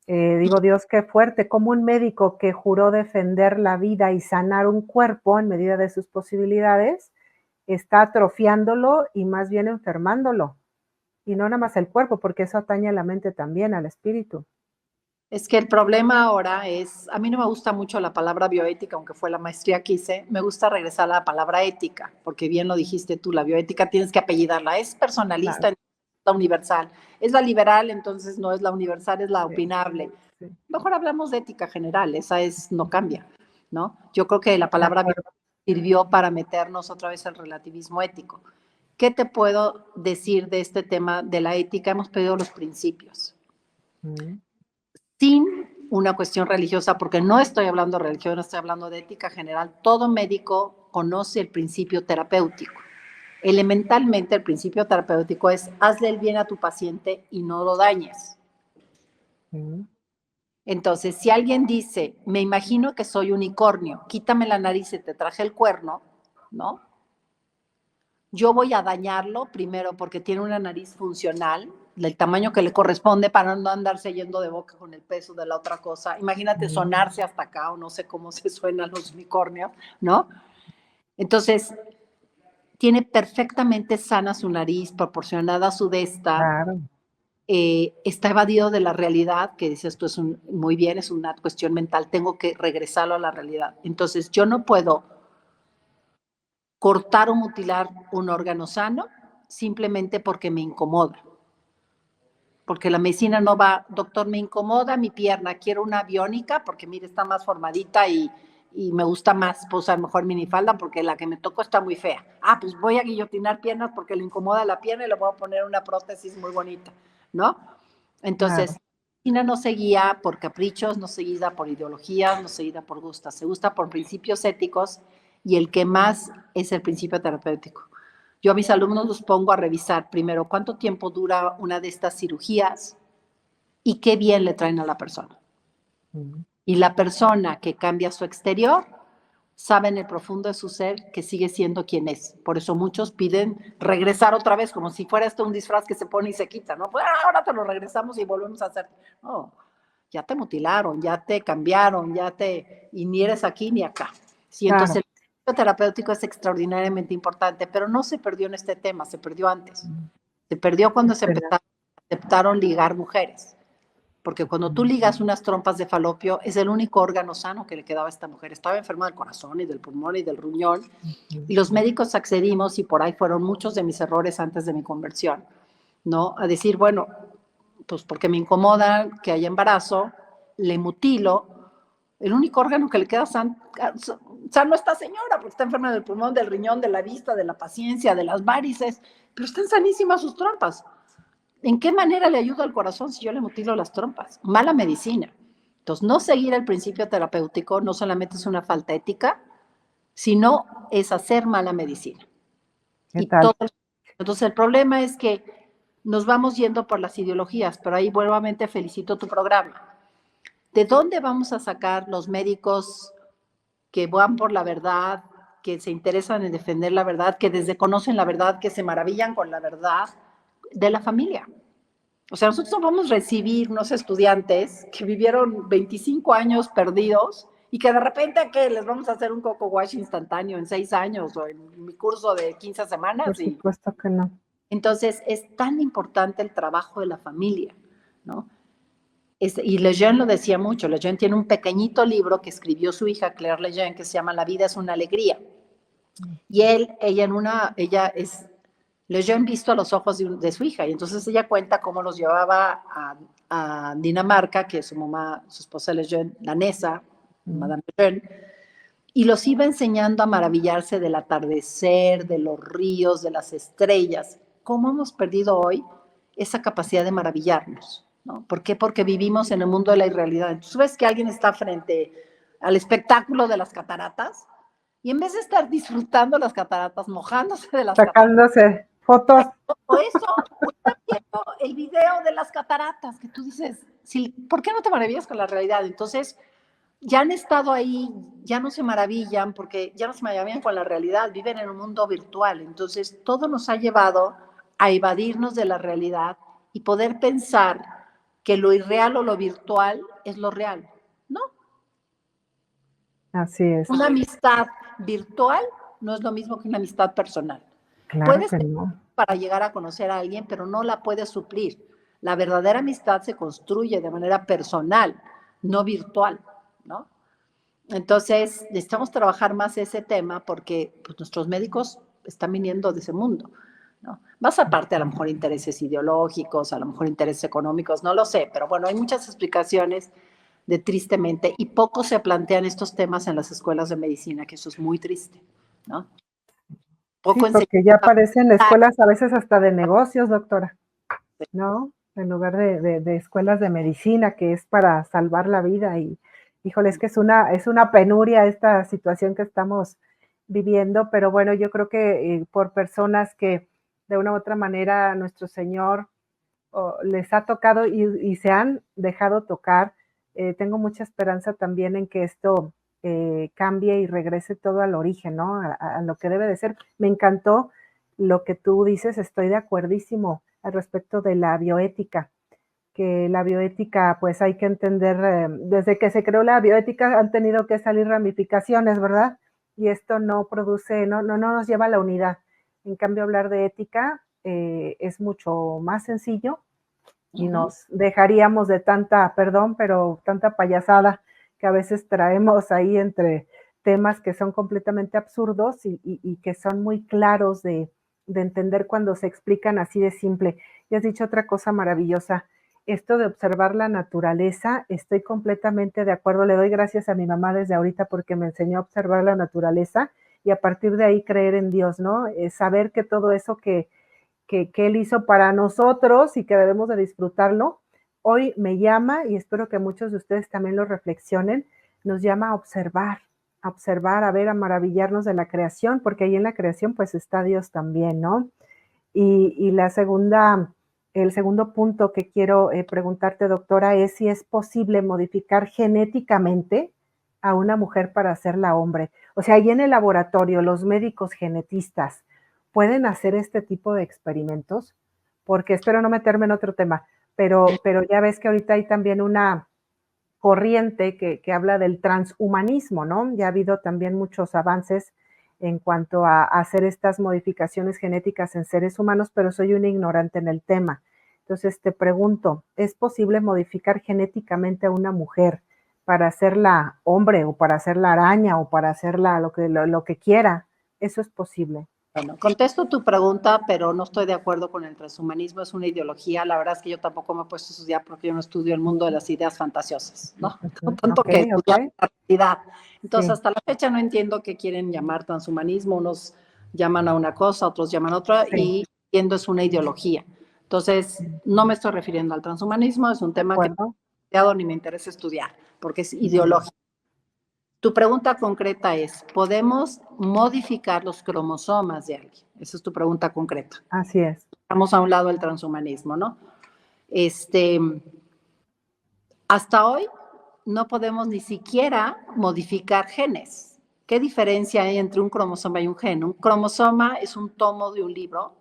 Digo, Dios, qué fuerte, como un médico que juró defender la vida y sanar un cuerpo en medida de sus posibilidades, está atrofiándolo y más bien enfermándolo. Y no nada más el cuerpo, porque eso atañe a la mente también, al espíritu. Es que el problema ahora es, a mí no me gusta mucho la palabra bioética, aunque fue la maestría que hice, me gusta regresar a la palabra ética, porque bien lo dijiste tú, la bioética tienes que apellidarla, es Claro, personalista, es la universal, es la liberal, entonces no es la universal, es la sí, opinable. sí, Mejor hablamos de ética general, esa es, no cambia, ¿no? Yo creo que la de palabra acuerdo. sirvió para meternos otra vez al relativismo ético. ¿Qué te puedo decir de este tema de la ética? Hemos pedido los principios Mm, sin una cuestión religiosa, porque no estoy hablando de religión, estoy hablando de ética general. Todo médico conoce el principio terapéutico. Elementalmente, el principio terapéutico es hazle el bien a tu paciente y no lo dañes. mm, Entonces, si alguien dice, me imagino que soy unicornio, quítame la nariz y te traje el cuerno, ¿no? Yo voy a dañarlo primero porque tiene una nariz funcional, del tamaño que le corresponde para no andarse yendo de boca con el peso de la otra cosa. Imagínate mm, sonarse hasta acá o no sé cómo se suenan los unicornios, ¿no? Entonces, tiene perfectamente sana su nariz, proporcionada a su desta, claro, está evadido de la realidad, que dices tú, muy bien, es una cuestión mental, tengo que regresarlo a la realidad. Entonces, yo no puedo cortar o mutilar un órgano sano simplemente porque me incomoda. Porque la medicina no va, doctor, me incomoda mi pierna, quiero una biónica porque mire, está más formadita y me gusta más, pues a lo mejor minifalda porque la que me tocó está muy fea. Ah, pues voy a guillotinar piernas porque le incomoda la pierna y le voy a poner una prótesis muy bonita, ¿no? Entonces, claro. la medicina no se guía por caprichos, no se guía por ideologías, no se guía por gustos, se gusta por principios éticos y el que más es el principio terapéutico. Yo a mis alumnos los pongo a revisar primero cuánto tiempo dura una de estas cirugías y qué bien le traen a la persona. Y la persona que cambia su exterior sabe en el profundo de su ser que sigue siendo quien es. Por eso muchos piden regresar otra vez, como si fuera esto un disfraz que se pone y se quita, ¿no? Pues ahora te lo regresamos y volvemos a hacer. No, ya te mutilaron, ya te cambiaron, y ni eres aquí ni acá. Sí, entonces el principio terapéutico es extraordinariamente importante, pero no se perdió en este tema, se perdió antes. Se perdió cuando se aceptaron ligar mujeres. Porque cuando tú ligas unas trompas de falopio, es el único órgano sano que le quedaba a esta mujer. Estaba enferma del corazón y del pulmón y del riñón. Y los médicos accedimos, y por ahí fueron muchos de mis errores antes de mi conversión, ¿no? A decir, bueno, pues porque me incomoda que haya embarazo, le mutilo, el único órgano que le queda sano a esta señora, porque está enferma del pulmón, del riñón, de la vista, de la paciencia, de las varices, pero están sanísimas sus trompas. ¿En qué manera le ayudo al corazón si yo le mutilo las trompas? Mala medicina. Entonces, no seguir el principio terapéutico no solamente es una falta ética, sino es hacer mala medicina. Entonces, el problema es que nos vamos yendo por las ideologías, pero ahí nuevamente felicito tu programa. ¿De dónde vamos a sacar los médicos que van por la verdad, que se interesan en defender la verdad, que desde conocen la verdad, que se maravillan con la verdad? De la familia. O sea, nosotros vamos a recibir unos estudiantes que vivieron 25 años perdidos y que de repente, ¿qué? Les vamos a hacer un coco wash instantáneo en 6 años o en mi curso de 15 semanas. Por supuesto que no. Entonces, es tan importante el trabajo de la familia, ¿no? Y Lejeune lo decía mucho. Lejeune tiene un pequeñito libro que escribió su hija Claire Lejeune que se llama La vida es una alegría. Y ella es Lejeune visto a los ojos de su hija, y entonces ella cuenta cómo los llevaba a Dinamarca, que su mamá, su esposa Lejeune, danesa, Madame Lejeune, y los iba enseñando a maravillarse del atardecer, de los ríos, de las estrellas. ¿Cómo hemos perdido hoy esa capacidad de maravillarnos? ¿No? ¿Por qué? Porque vivimos en el mundo de la irrealidad. Entonces, ves que alguien está frente al espectáculo de las cataratas, y en vez de estar disfrutando las cataratas, mojándose de las sacándose fotos. O eso, o está viendo el video de las cataratas, que tú dices, ¿por qué no te maravillas con la realidad? Entonces, ya han estado ahí, ya no se maravillan, porque ya no se maravillan con la realidad, viven en un mundo virtual. Entonces, todo nos ha llevado a evadirnos de la realidad y poder pensar que lo irreal o lo virtual es lo real. No. Así es. Una amistad virtual no es lo mismo que una amistad personal. Claro que no. Para llegar a conocer a alguien, pero no la puedes suplir. La verdadera amistad se construye de manera personal, no virtual, ¿no? Entonces, necesitamos trabajar más ese tema porque pues, nuestros médicos están viniendo de ese mundo, ¿no? Más aparte, a lo mejor intereses ideológicos, a lo mejor intereses económicos, no lo sé, pero bueno, hay muchas explicaciones de tristemente, y poco se plantean estos temas en las escuelas de medicina, que eso es muy triste, ¿no? Poco sí, porque ya aparecen escuelas a veces hasta de negocios, doctora, ¿no? En lugar de escuelas de medicina, que es para salvar la vida. Y, híjole, es que es una penuria esta situación que estamos viviendo, pero bueno, yo creo que por personas que de una u otra manera nuestro Señor les ha tocado y se han dejado tocar, tengo mucha esperanza también en que esto cambie y regrese todo al origen, ¿no? A lo que debe de ser. Me encantó lo que tú dices, estoy de acuerdísimo al respecto de la bioética, que la bioética, pues hay que entender, desde que se creó la bioética han tenido que salir ramificaciones, ¿verdad? Y esto no produce, no nos lleva a la unidad. En cambio, hablar de ética es mucho más sencillo y nos dejaríamos de tanta, perdón, pero tanta payasada que a veces traemos ahí entre temas que son completamente absurdos y que son muy claros de entender cuando se explican así de simple. Y has dicho otra cosa maravillosa, esto de observar la naturaleza, estoy completamente de acuerdo, le doy gracias a mi mamá desde ahorita porque me enseñó a observar la naturaleza y a partir de ahí creer en Dios, ¿no? Saber que todo eso que Él hizo para nosotros y que debemos de disfrutarlo, hoy me llama, y espero que muchos de ustedes también lo reflexionen, nos llama a observar, a observar, a ver, a maravillarnos de la creación, porque ahí en la creación pues está Dios también, ¿no? Y el segundo punto que quiero preguntarte, doctora, es si es posible modificar genéticamente a una mujer para hacerla hombre. O sea, ahí en el laboratorio, los médicos genetistas pueden hacer este tipo de experimentos, porque espero no meterme en otro tema, pero ya ves que ahorita hay también una corriente que habla del transhumanismo, ¿no? Ya ha habido también muchos avances en cuanto a hacer estas modificaciones genéticas en seres humanos, pero soy una ignorante en el tema. Entonces te pregunto, ¿es posible modificar genéticamente a una mujer para hacerla hombre o para hacerla araña o para hacerla lo que quiera? ¿Eso es posible? Bueno, contesto tu pregunta, pero no estoy de acuerdo con el transhumanismo, es una ideología. La verdad es que yo tampoco me he puesto a estudiar porque yo no estudio el mundo de las ideas fantasiosas, ¿no? Ujú, Tanto ok, que ok, estudiar la realidad. Entonces, sí, hasta la fecha no entiendo qué quieren llamar transhumanismo. Unos llaman a una cosa, otros llaman a otra, sí, y entiendo es una ideología. Entonces, no me estoy refiriendo al transhumanismo, es un de tema que no acuerdo. he estudiado ni me interesa estudiar, porque es Ujú. ideológico. Tu pregunta concreta es, ¿podemos modificar los cromosomas de alguien? Esa es tu pregunta concreta. Así es. Dejamos a un lado el transhumanismo, ¿no? Este, hasta hoy no podemos ni siquiera modificar genes. ¿Qué diferencia hay entre un cromosoma y un gen? Un cromosoma es un tomo de un libro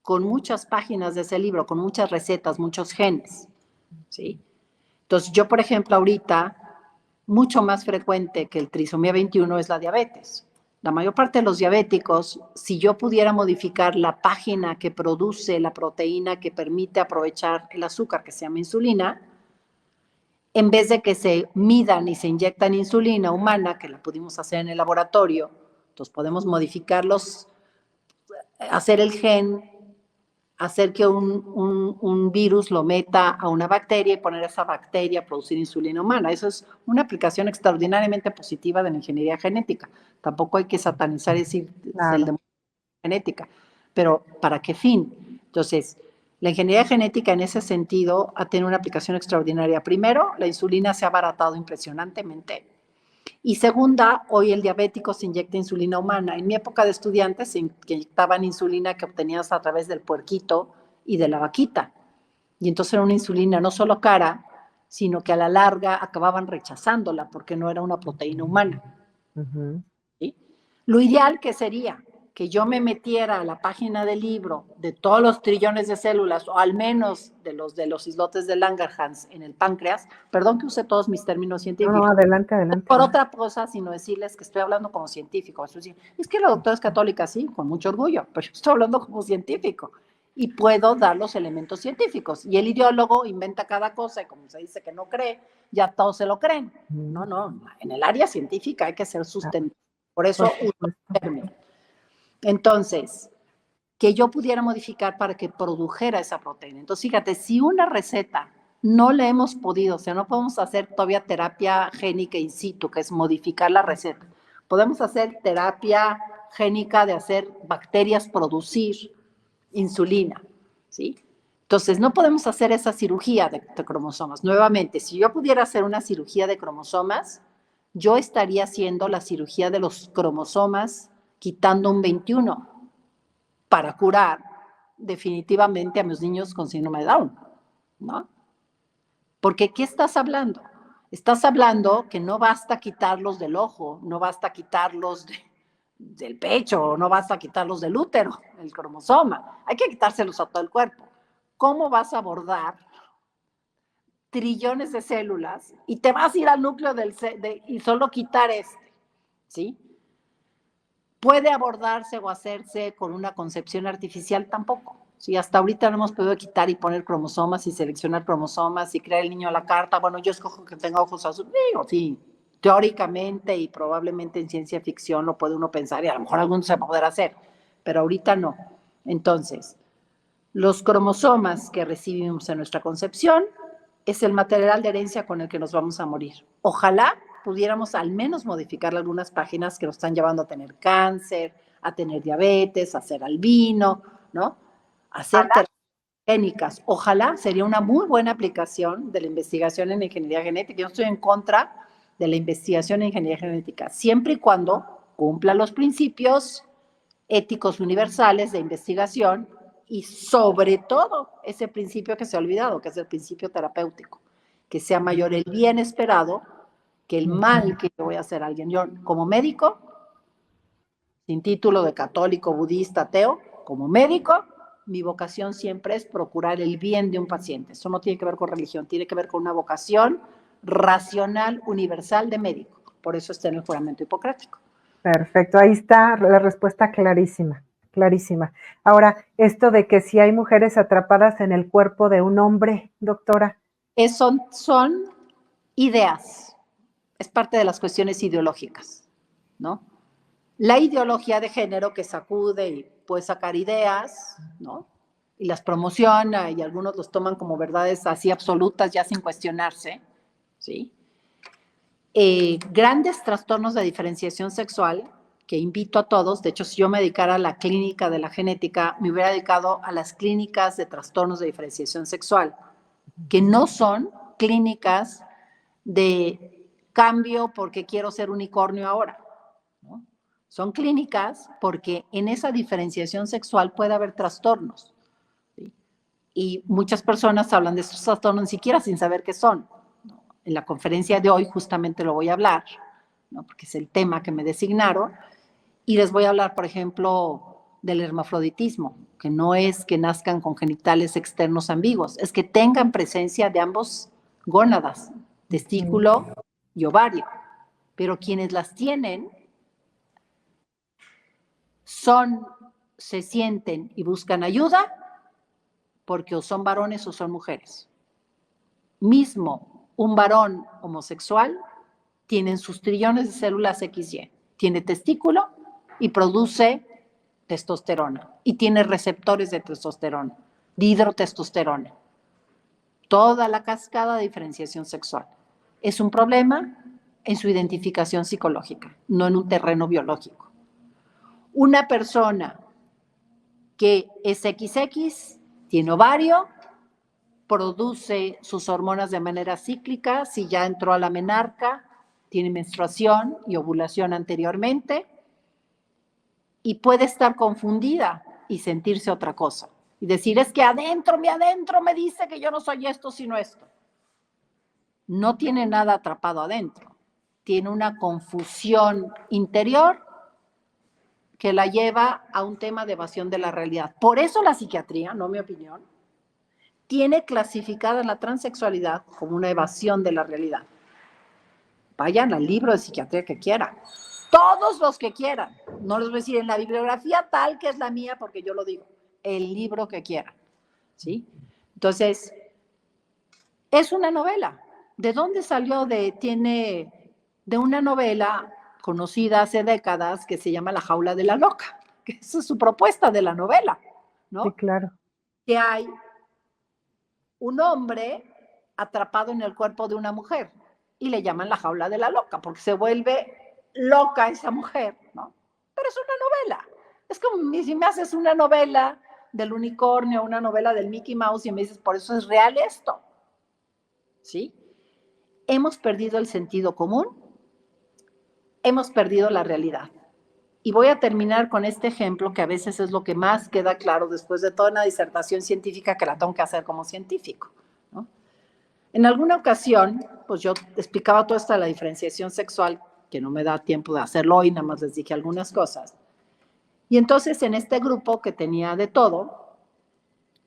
con muchas páginas de ese libro, con muchas recetas, muchos genes, ¿sí? Entonces, yo, por ejemplo, ahorita, mucho más frecuente que el trisomía 21 es la diabetes. La mayor parte de los diabéticos, si yo pudiera modificar la página que produce la proteína que permite aprovechar el azúcar, que se llama insulina, en vez de que se midan y se inyectan insulina humana, que la pudimos hacer en el laboratorio, entonces podemos modificarlos, hacer el gen, hacer que un virus lo meta a una bacteria y poner a esa bacteria a producir insulina humana. Eso es una aplicación extraordinariamente positiva de la ingeniería genética. Tampoco hay que satanizar y decir el Claro. de genética, pero ¿para qué fin? Entonces, la ingeniería genética en ese sentido ha tenido una aplicación extraordinaria. Primero, la insulina se ha abaratado impresionantemente. Y segunda, hoy el diabético se inyecta insulina humana. En mi época de estudiantes se inyectaban insulina que obtenías a través del puerquito y de la vaquita. Y entonces era una insulina no solo cara, sino que a la larga acababan rechazándola porque no era una proteína humana. Ujú. ¿Sí? Lo ideal que sería que yo me metiera a la página del libro de todos los trillones de células, o al menos de los islotes de Langerhans en el páncreas, perdón que use todos mis términos No, no, científicos, adelante, adelante. por otra cosa, sino decirles que estoy hablando como científico. Es que la doctora es católica, sí, con mucho orgullo, pero yo estoy hablando como científico y puedo dar los elementos científicos. Y el ideólogo inventa cada cosa y como se dice que no cree, ya todos se lo creen. No, Mm, no, en el área científica hay que ser claro, sustentable. Por eso por uso supuesto. el término. Entonces, que yo pudiera modificar para que produjera esa proteína. Entonces, fíjate, si una receta no le hemos podido, o sea, no podemos hacer todavía terapia génica in situ, que es modificar la receta. Podemos hacer terapia génica de hacer bacterias producir insulina, ¿sí? Entonces, no podemos hacer esa cirugía de cromosomas. Nuevamente, si yo pudiera hacer una cirugía de cromosomas, yo estaría haciendo la cirugía de los cromosomas quitando un 21 para curar definitivamente a mis niños con síndrome de Down, ¿no? Porque ¿qué estás hablando? Estás hablando que no basta quitarlos del ojo, no basta quitarlos del pecho, no basta quitarlos del útero, el cromosoma, hay que quitárselos a todo el cuerpo. ¿Cómo vas a abordar trillones de células y te vas a ir al núcleo y solo quitar este? ¿Sí? ¿Puede abordarse o hacerse con una concepción artificial? Tampoco. Sí, hasta ahorita no hemos podido quitar y poner cromosomas y seleccionar cromosomas y crear el niño a la carta. Bueno, yo escojo que tenga ojos azules. Digo, sí, teóricamente y probablemente en ciencia ficción lo puede uno pensar y a lo mejor algún se va a poder hacer, pero ahorita no. Entonces, los cromosomas que recibimos en nuestra concepción es el material de herencia con el que nos vamos a morir. Ojalá pudiéramos al menos modificar algunas páginas que nos están llevando a tener cáncer, a tener diabetes, a ser albino, ¿no? A hacer terapias génicas. Ojalá sería una muy buena aplicación de la investigación en ingeniería genética. Yo no estoy en contra de la investigación en ingeniería genética, siempre y cuando cumpla los principios éticos universales de investigación y sobre todo ese principio que se ha olvidado, que es el principio terapéutico, que sea mayor el bien esperado que el mal que yo voy a hacer a alguien. Yo, como médico, sin título de católico, budista, ateo, como médico, mi vocación siempre es procurar el bien de un paciente. Eso no tiene que ver con religión, tiene que ver con una vocación racional, universal de médico. Por eso está en el juramento hipocrático. Perfecto, ahí está la respuesta clarísima, clarísima. Ahora, esto de que si hay mujeres atrapadas en el cuerpo de un hombre, doctora. Son ideas, es parte de las cuestiones ideológicas, ¿no? La ideología de género que sacude y puede sacar ideas, ¿no? Y las promociona y algunos los toman como verdades así absolutas ya sin cuestionarse, ¿sí? Grandes trastornos de diferenciación sexual que invito a todos, de hecho si yo me dedicara a la clínica de la genética, me hubiera dedicado a las clínicas de trastornos de diferenciación sexual, que no son clínicas de cambio porque quiero ser unicornio ahora, ¿no? Son clínicas porque en esa diferenciación sexual puede haber trastornos, ¿sí? Y muchas personas hablan de esos trastornos ni siquiera sin saber qué son, ¿no? En la conferencia de hoy justamente lo voy a hablar, ¿no? Porque es el tema que me designaron, y les voy a hablar, por ejemplo, del hermafroditismo, que no es que nazcan con genitales externos ambiguos, es que tengan presencia de ambos gónadas, testículo y ovario. Pero quienes las tienen se sienten y buscan ayuda porque o son varones o son mujeres. Mismo un varón homosexual tiene sus trillones de células XY, tiene testículo y produce testosterona y tiene receptores de testosterona, de hidrotestosterona. Toda la cascada de diferenciación sexual. Es un problema en su identificación psicológica, no en un terreno biológico. Una persona que es XX, tiene ovario, produce sus hormonas de manera cíclica, si ya entró a la menarca, tiene menstruación y ovulación anteriormente, y puede estar confundida y sentirse otra cosa. Y decir, es que adentro me dice que yo no soy esto sino esto. No tiene nada atrapado adentro. Tiene una confusión interior que la lleva a un tema de evasión de la realidad. Por eso la psiquiatría, no mi opinión, tiene clasificada la transexualidad como una evasión de la realidad. Vayan al libro de psiquiatría que quieran. Todos los que quieran. No les voy a decir en la bibliografía tal que es la mía porque yo lo digo. El libro que quieran. ¿Sí? Entonces, es una novela. ¿De dónde salió? Tiene de una novela conocida hace décadas que se llama La jaula de la loca, que esa es su propuesta de la novela, ¿no? Sí, claro. Que hay un hombre atrapado en el cuerpo de una mujer y le llaman la jaula de la loca porque se vuelve loca esa mujer, ¿no? Pero es una novela. Es como si me haces una novela del unicornio, una novela del Mickey Mouse y me dices, por eso es real esto. ¿Sí? Hemos perdido el sentido común, hemos perdido la realidad. Y voy a terminar con este ejemplo que a veces es lo que más queda claro después de toda una disertación científica que la tengo que hacer como científico, ¿no? En alguna ocasión, pues yo explicaba toda esta la diferenciación sexual, que no me da tiempo de hacerlo hoy, nada más les dije algunas cosas. Y entonces en este grupo que tenía de todo,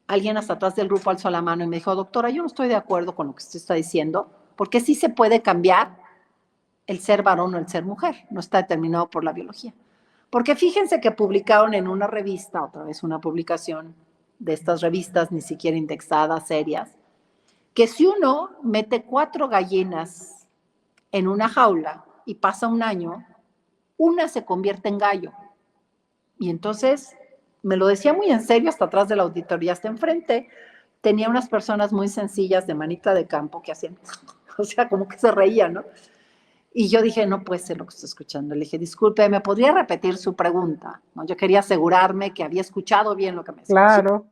alguien hasta atrás del grupo alzó la mano y me dijo, doctora, yo no estoy de acuerdo con lo que usted está diciendo, porque sí se puede cambiar el ser varón o el ser mujer, no está determinado por la biología. Porque fíjense que publicaron en una revista, otra vez una publicación de estas revistas ni siquiera indexadas, serias, que si uno mete 4 gallinas en una jaula y pasa un año, una se convierte en gallo. Y entonces me lo decía muy en serio, hasta atrás de la auditoría, hasta enfrente, tenía unas personas muy sencillas de manita de campo que hacían, o sea, como que se reían, ¿no? Y yo dije, no puede ser lo que estoy escuchando. Le dije, disculpe, ¿me podría repetir su pregunta? ¿No? Yo quería asegurarme que había escuchado bien lo que me decía. Claro.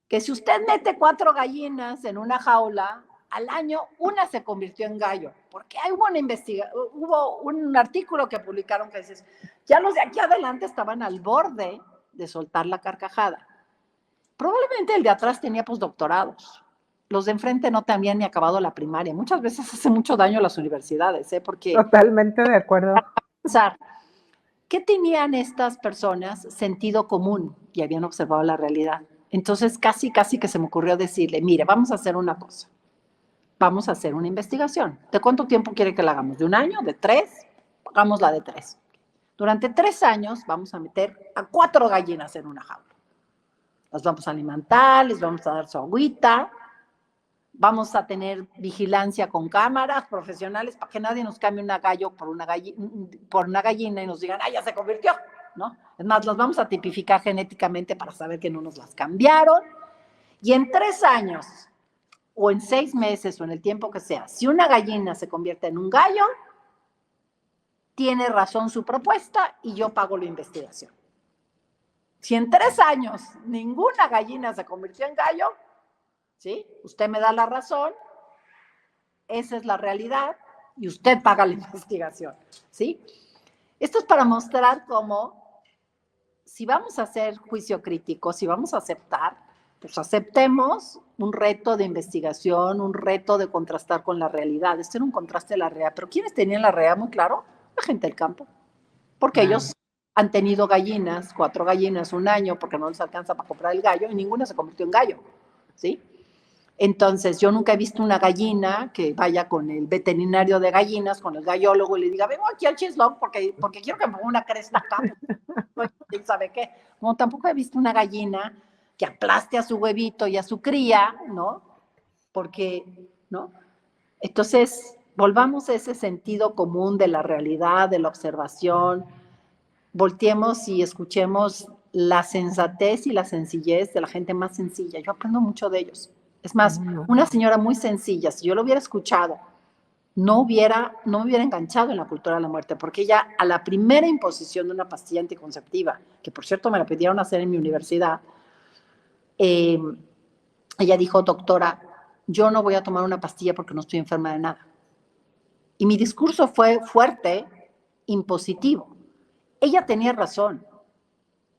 Que si usted mete 4 gallinas en una jaula al año una se convirtió en gallo, porque hubo un artículo que publicaron que dice, ya los de aquí adelante estaban al borde de soltar la carcajada. Probablemente el de atrás tenía postdoctorados. Los de enfrente no te habían ni acabado la primaria. Muchas veces hace mucho daño a las universidades, porque... Totalmente de acuerdo. ¿Qué tenían estas personas? Sentido común y habían observado la realidad. Entonces casi que se me ocurrió decirle, mire, vamos a hacer una cosa. Vamos a hacer una investigación. ¿De cuánto tiempo quiere que la hagamos? ¿De 1 año? ¿De 3? Hagamos la de 3. Durante 3 años vamos a meter a 4 gallinas en una jaula. Las vamos a alimentar, les vamos a dar su agüita, vamos a tener vigilancia con cámaras profesionales para que nadie nos cambie una gallo por una gallina y nos digan, ya se convirtió, ¿no? Es más, las vamos a tipificar genéticamente para saber que no nos las cambiaron. Y en 3 años, o en 6 meses, o en el tiempo que sea, si una gallina se convierte en un gallo, tiene razón su propuesta y yo pago la investigación. Si en 3 años ninguna gallina se convirtió en gallo, ¿sí? Usted me da la razón, esa es la realidad, y usted paga la investigación, ¿sí? Esto es para mostrar cómo, si vamos a hacer juicio crítico, si vamos a aceptar, pues aceptemos un reto de investigación, un reto de contrastar con la realidad. Este era un contraste de la realidad, pero ¿quiénes tenían la realidad muy claro? La gente del campo, porque ellos han tenido gallinas, 4 gallinas, 1 año, porque no les alcanza para comprar el gallo, y ninguna se convirtió en gallo, ¿sí? Entonces, yo nunca he visto una gallina que vaya con el veterinario de gallinas, con el gallólogo, y le diga, vengo aquí al Chislong porque quiero que me ponga una cresta acá. ¿Quién sabe qué? Como tampoco he visto una gallina que aplaste a su huevito y a su cría, ¿no? Porque, ¿no? Entonces, volvamos a ese sentido común de la realidad, de la observación, volteemos y escuchemos la sensatez y la sencillez de la gente más sencilla. Yo aprendo mucho de ellos. Es más, una señora muy sencilla, si yo lo hubiera escuchado, no me hubiera enganchado en la cultura de la muerte, porque ella, a la primera imposición de una pastilla anticonceptiva, que por cierto me la pidieron hacer en mi universidad, ella dijo, doctora, yo no voy a tomar una pastilla porque no estoy enferma de nada. Y mi discurso fue fuerte, impositivo. Ella tenía razón.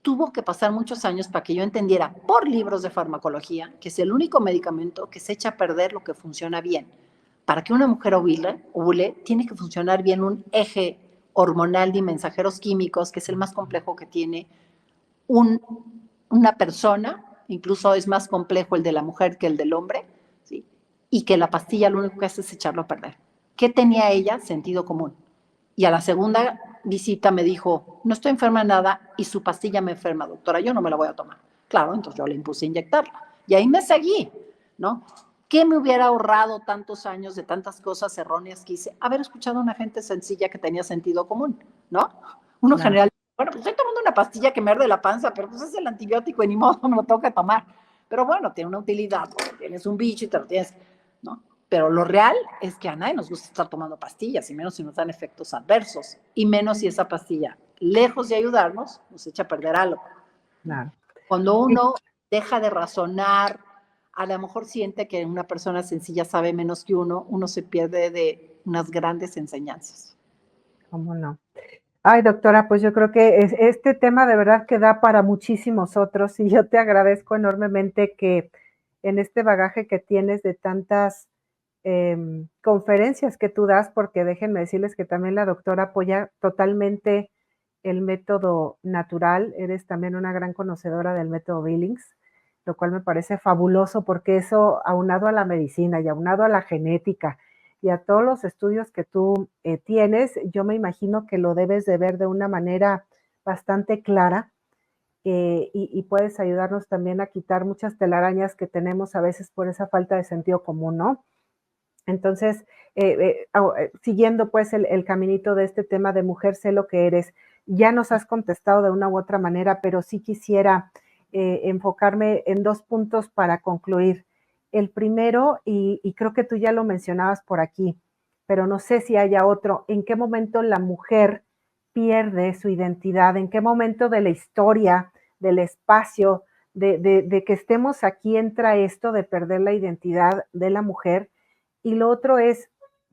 Tuvo que pasar muchos años para que yo entendiera por libros de farmacología que es el único medicamento que se echa a perder lo que funciona bien. Para que una mujer ovule, tiene que funcionar bien un eje hormonal de mensajeros químicos, que es el más complejo que tiene una persona, incluso es más complejo el de la mujer que el del hombre, ¿sí? Y que la pastilla lo único que hace es echarlo a perder. ¿Qué tenía ella? Sentido común. Y a la segunda visita me dijo, no estoy enferma de nada y su pastilla me enferma, doctora, yo no me la voy a tomar. Claro, entonces yo le impuse a inyectarla. Y ahí me seguí, ¿no? ¿Qué me hubiera ahorrado tantos años de tantas cosas erróneas que hice? Haber escuchado a una gente sencilla que tenía sentido común, ¿no? Uno general, bueno, pues estoy tomando una pastilla que me arde la panza, pero pues es el antibiótico y ni modo, me lo tengo que tomar. Pero bueno, tiene una utilidad, tienes un bicho y te lo tienes, ¿no? Pero lo real es que a nadie nos gusta estar tomando pastillas, y menos si nos dan efectos adversos, y menos si esa pastilla, lejos de ayudarnos, nos echa a perder algo. Claro. Cuando uno deja de razonar, a lo mejor siente que una persona sencilla sabe menos que uno se pierde de unas grandes enseñanzas. ¿Cómo no? Ay, doctora, pues yo creo que este tema de verdad que da para muchísimos otros, y yo te agradezco enormemente que en este bagaje que tienes de tantas conferencias que tú das, porque déjenme decirles que también la doctora apoya totalmente el método natural, eres también una gran conocedora del método Billings, lo cual me parece fabuloso porque eso aunado a la medicina y aunado a la genética y a todos los estudios que tú tienes, yo me imagino que lo debes de ver de una manera bastante clara y puedes ayudarnos también a quitar muchas telarañas que tenemos a veces por esa falta de sentido común, ¿no? Entonces, siguiendo pues el caminito de este tema de mujer, sé lo que eres, ya nos has contestado de una u otra manera, pero sí quisiera enfocarme en 2 puntos para concluir. El primero, y creo que tú ya lo mencionabas por aquí, pero no sé si haya otro, ¿en qué momento la mujer pierde su identidad? ¿En qué momento de la historia, del espacio, de que estemos aquí entra esto de perder la identidad de la mujer? Y lo otro es,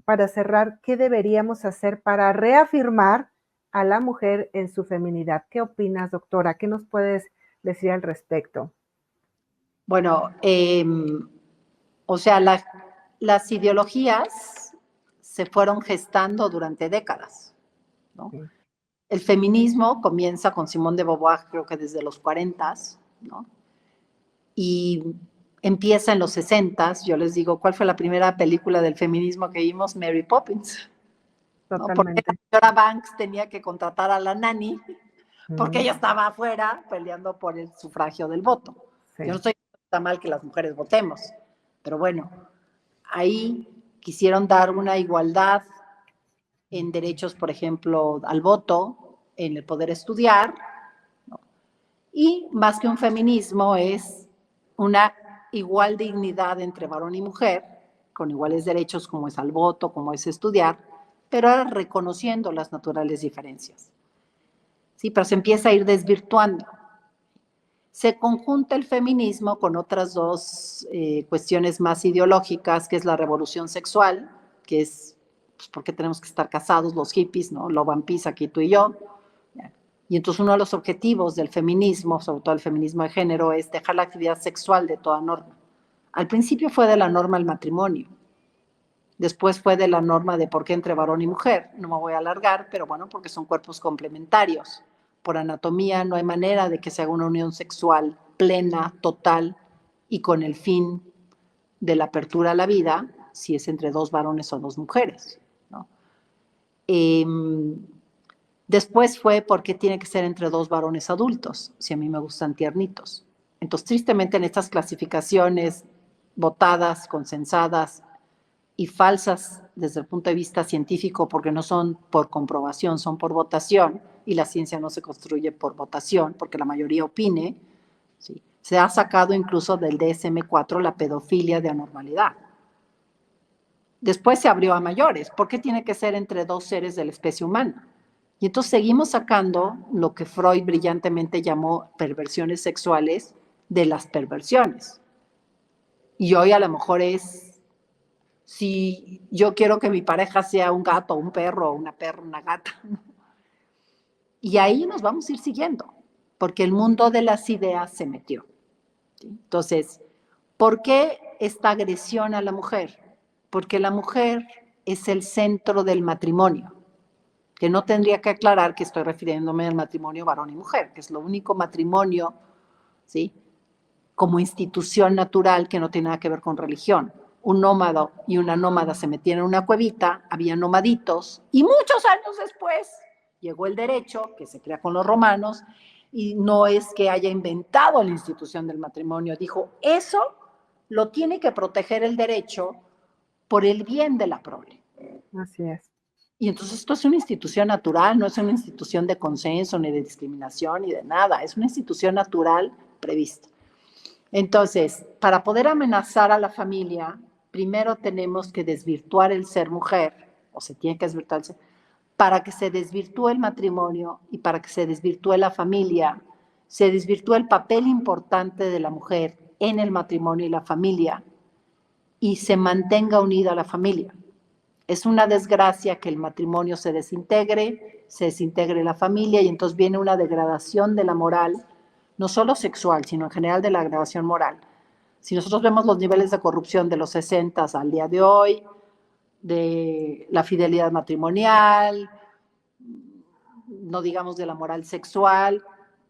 para cerrar, ¿qué deberíamos hacer para reafirmar a la mujer en su feminidad? ¿Qué opinas, doctora? ¿Qué nos puedes decir al respecto? Bueno, o sea, las ideologías se fueron gestando durante décadas, ¿no? Sí, El feminismo comienza con Simone de Beauvoir, creo que desde los 40, ¿no? Y empieza en los 60. Yo les digo, ¿cuál fue la primera película del feminismo que vimos? Mary Poppins, ¿no? Porque la totalmente. señora Banks tenía que contratar a la nani porque Mm, ella estaba afuera peleando por el sufragio del voto. Yo no sí, estoy diciendo que está mal que las mujeres votemos, pero bueno, ahí quisieron dar una igualdad en derechos, por ejemplo, al voto, en el poder estudiar, ¿no? Y más que un feminismo es una igual dignidad entre varón y mujer, con iguales derechos como es al voto, como es estudiar, pero ahora reconociendo las naturales diferencias. Sí, pero se empieza a ir desvirtuando. Se conjunta el feminismo con otras dos cuestiones más ideológicas, que es la revolución sexual, que es pues, por qué tenemos que estar casados los hippies, ¿no? Lo One Piece aquí tú y yo. Y entonces uno de los objetivos del feminismo, sobre todo el feminismo de género, es dejar la actividad sexual de toda norma. Al principio fue de la norma el matrimonio, después fue de la norma de por qué entre varón y mujer. No me voy a alargar, pero bueno, porque son cuerpos complementarios. Por anatomía no hay manera de que se haga una unión sexual plena, total y con el fin de la apertura a la vida si es entre dos varones o dos mujeres, ¿no? Eh, Después fue porque tiene que ser entre dos varones adultos, si a mí me gustan tiernitos. Entonces, tristemente en estas clasificaciones votadas, consensadas y falsas desde el punto de vista científico, porque no son por comprobación, son por votación, y la ciencia no se construye por votación, porque la mayoría opine, ¿sí? Se ha sacado incluso del DSM-4 la pedofilia de anormalidad. Después se abrió a mayores. ¿Por qué tiene que ser entre dos seres de la especie humana? Y entonces seguimos sacando lo que Freud brillantemente llamó perversiones sexuales de las perversiones. Y hoy a lo mejor es, si yo quiero que mi pareja sea un gato, un perro, una perra, una gata. Y ahí nos vamos a ir siguiendo, porque el mundo de las ideas se metió. ¿Sí? Entonces, ¿por qué esta agresión a la mujer? Porque la mujer es el centro del matrimonio, que no tendría que aclarar que estoy refiriéndome al matrimonio varón y mujer, que es lo único matrimonio, ¿sí? Como institución natural que no tiene nada que ver con religión. Un nómada y una nómada se metían en una cuevita, había nomaditos, y muchos años después llegó el derecho, que se crea con los romanos, y no es que haya inventado la institución del matrimonio, dijo, eso lo tiene que proteger el derecho por el bien de la prole. así es. Y entonces esto es una institución natural, no es una institución de consenso, ni de discriminación, ni de nada, es una institución natural prevista. Entonces, para poder amenazar a la familia, primero tenemos que desvirtuar el ser mujer, o se tiene que desvirtuar el ser, para que se desvirtúe el matrimonio y para que se desvirtúe la familia, se desvirtúe el papel importante de la mujer en el matrimonio y la familia y se mantenga unida a la familia. Es una desgracia que el matrimonio se desintegre la familia y entonces viene una degradación de la moral, no solo sexual, sino en general de la degradación moral. Si nosotros vemos los niveles de corrupción de los 60 al día de hoy, de la fidelidad matrimonial, no digamos de la moral sexual,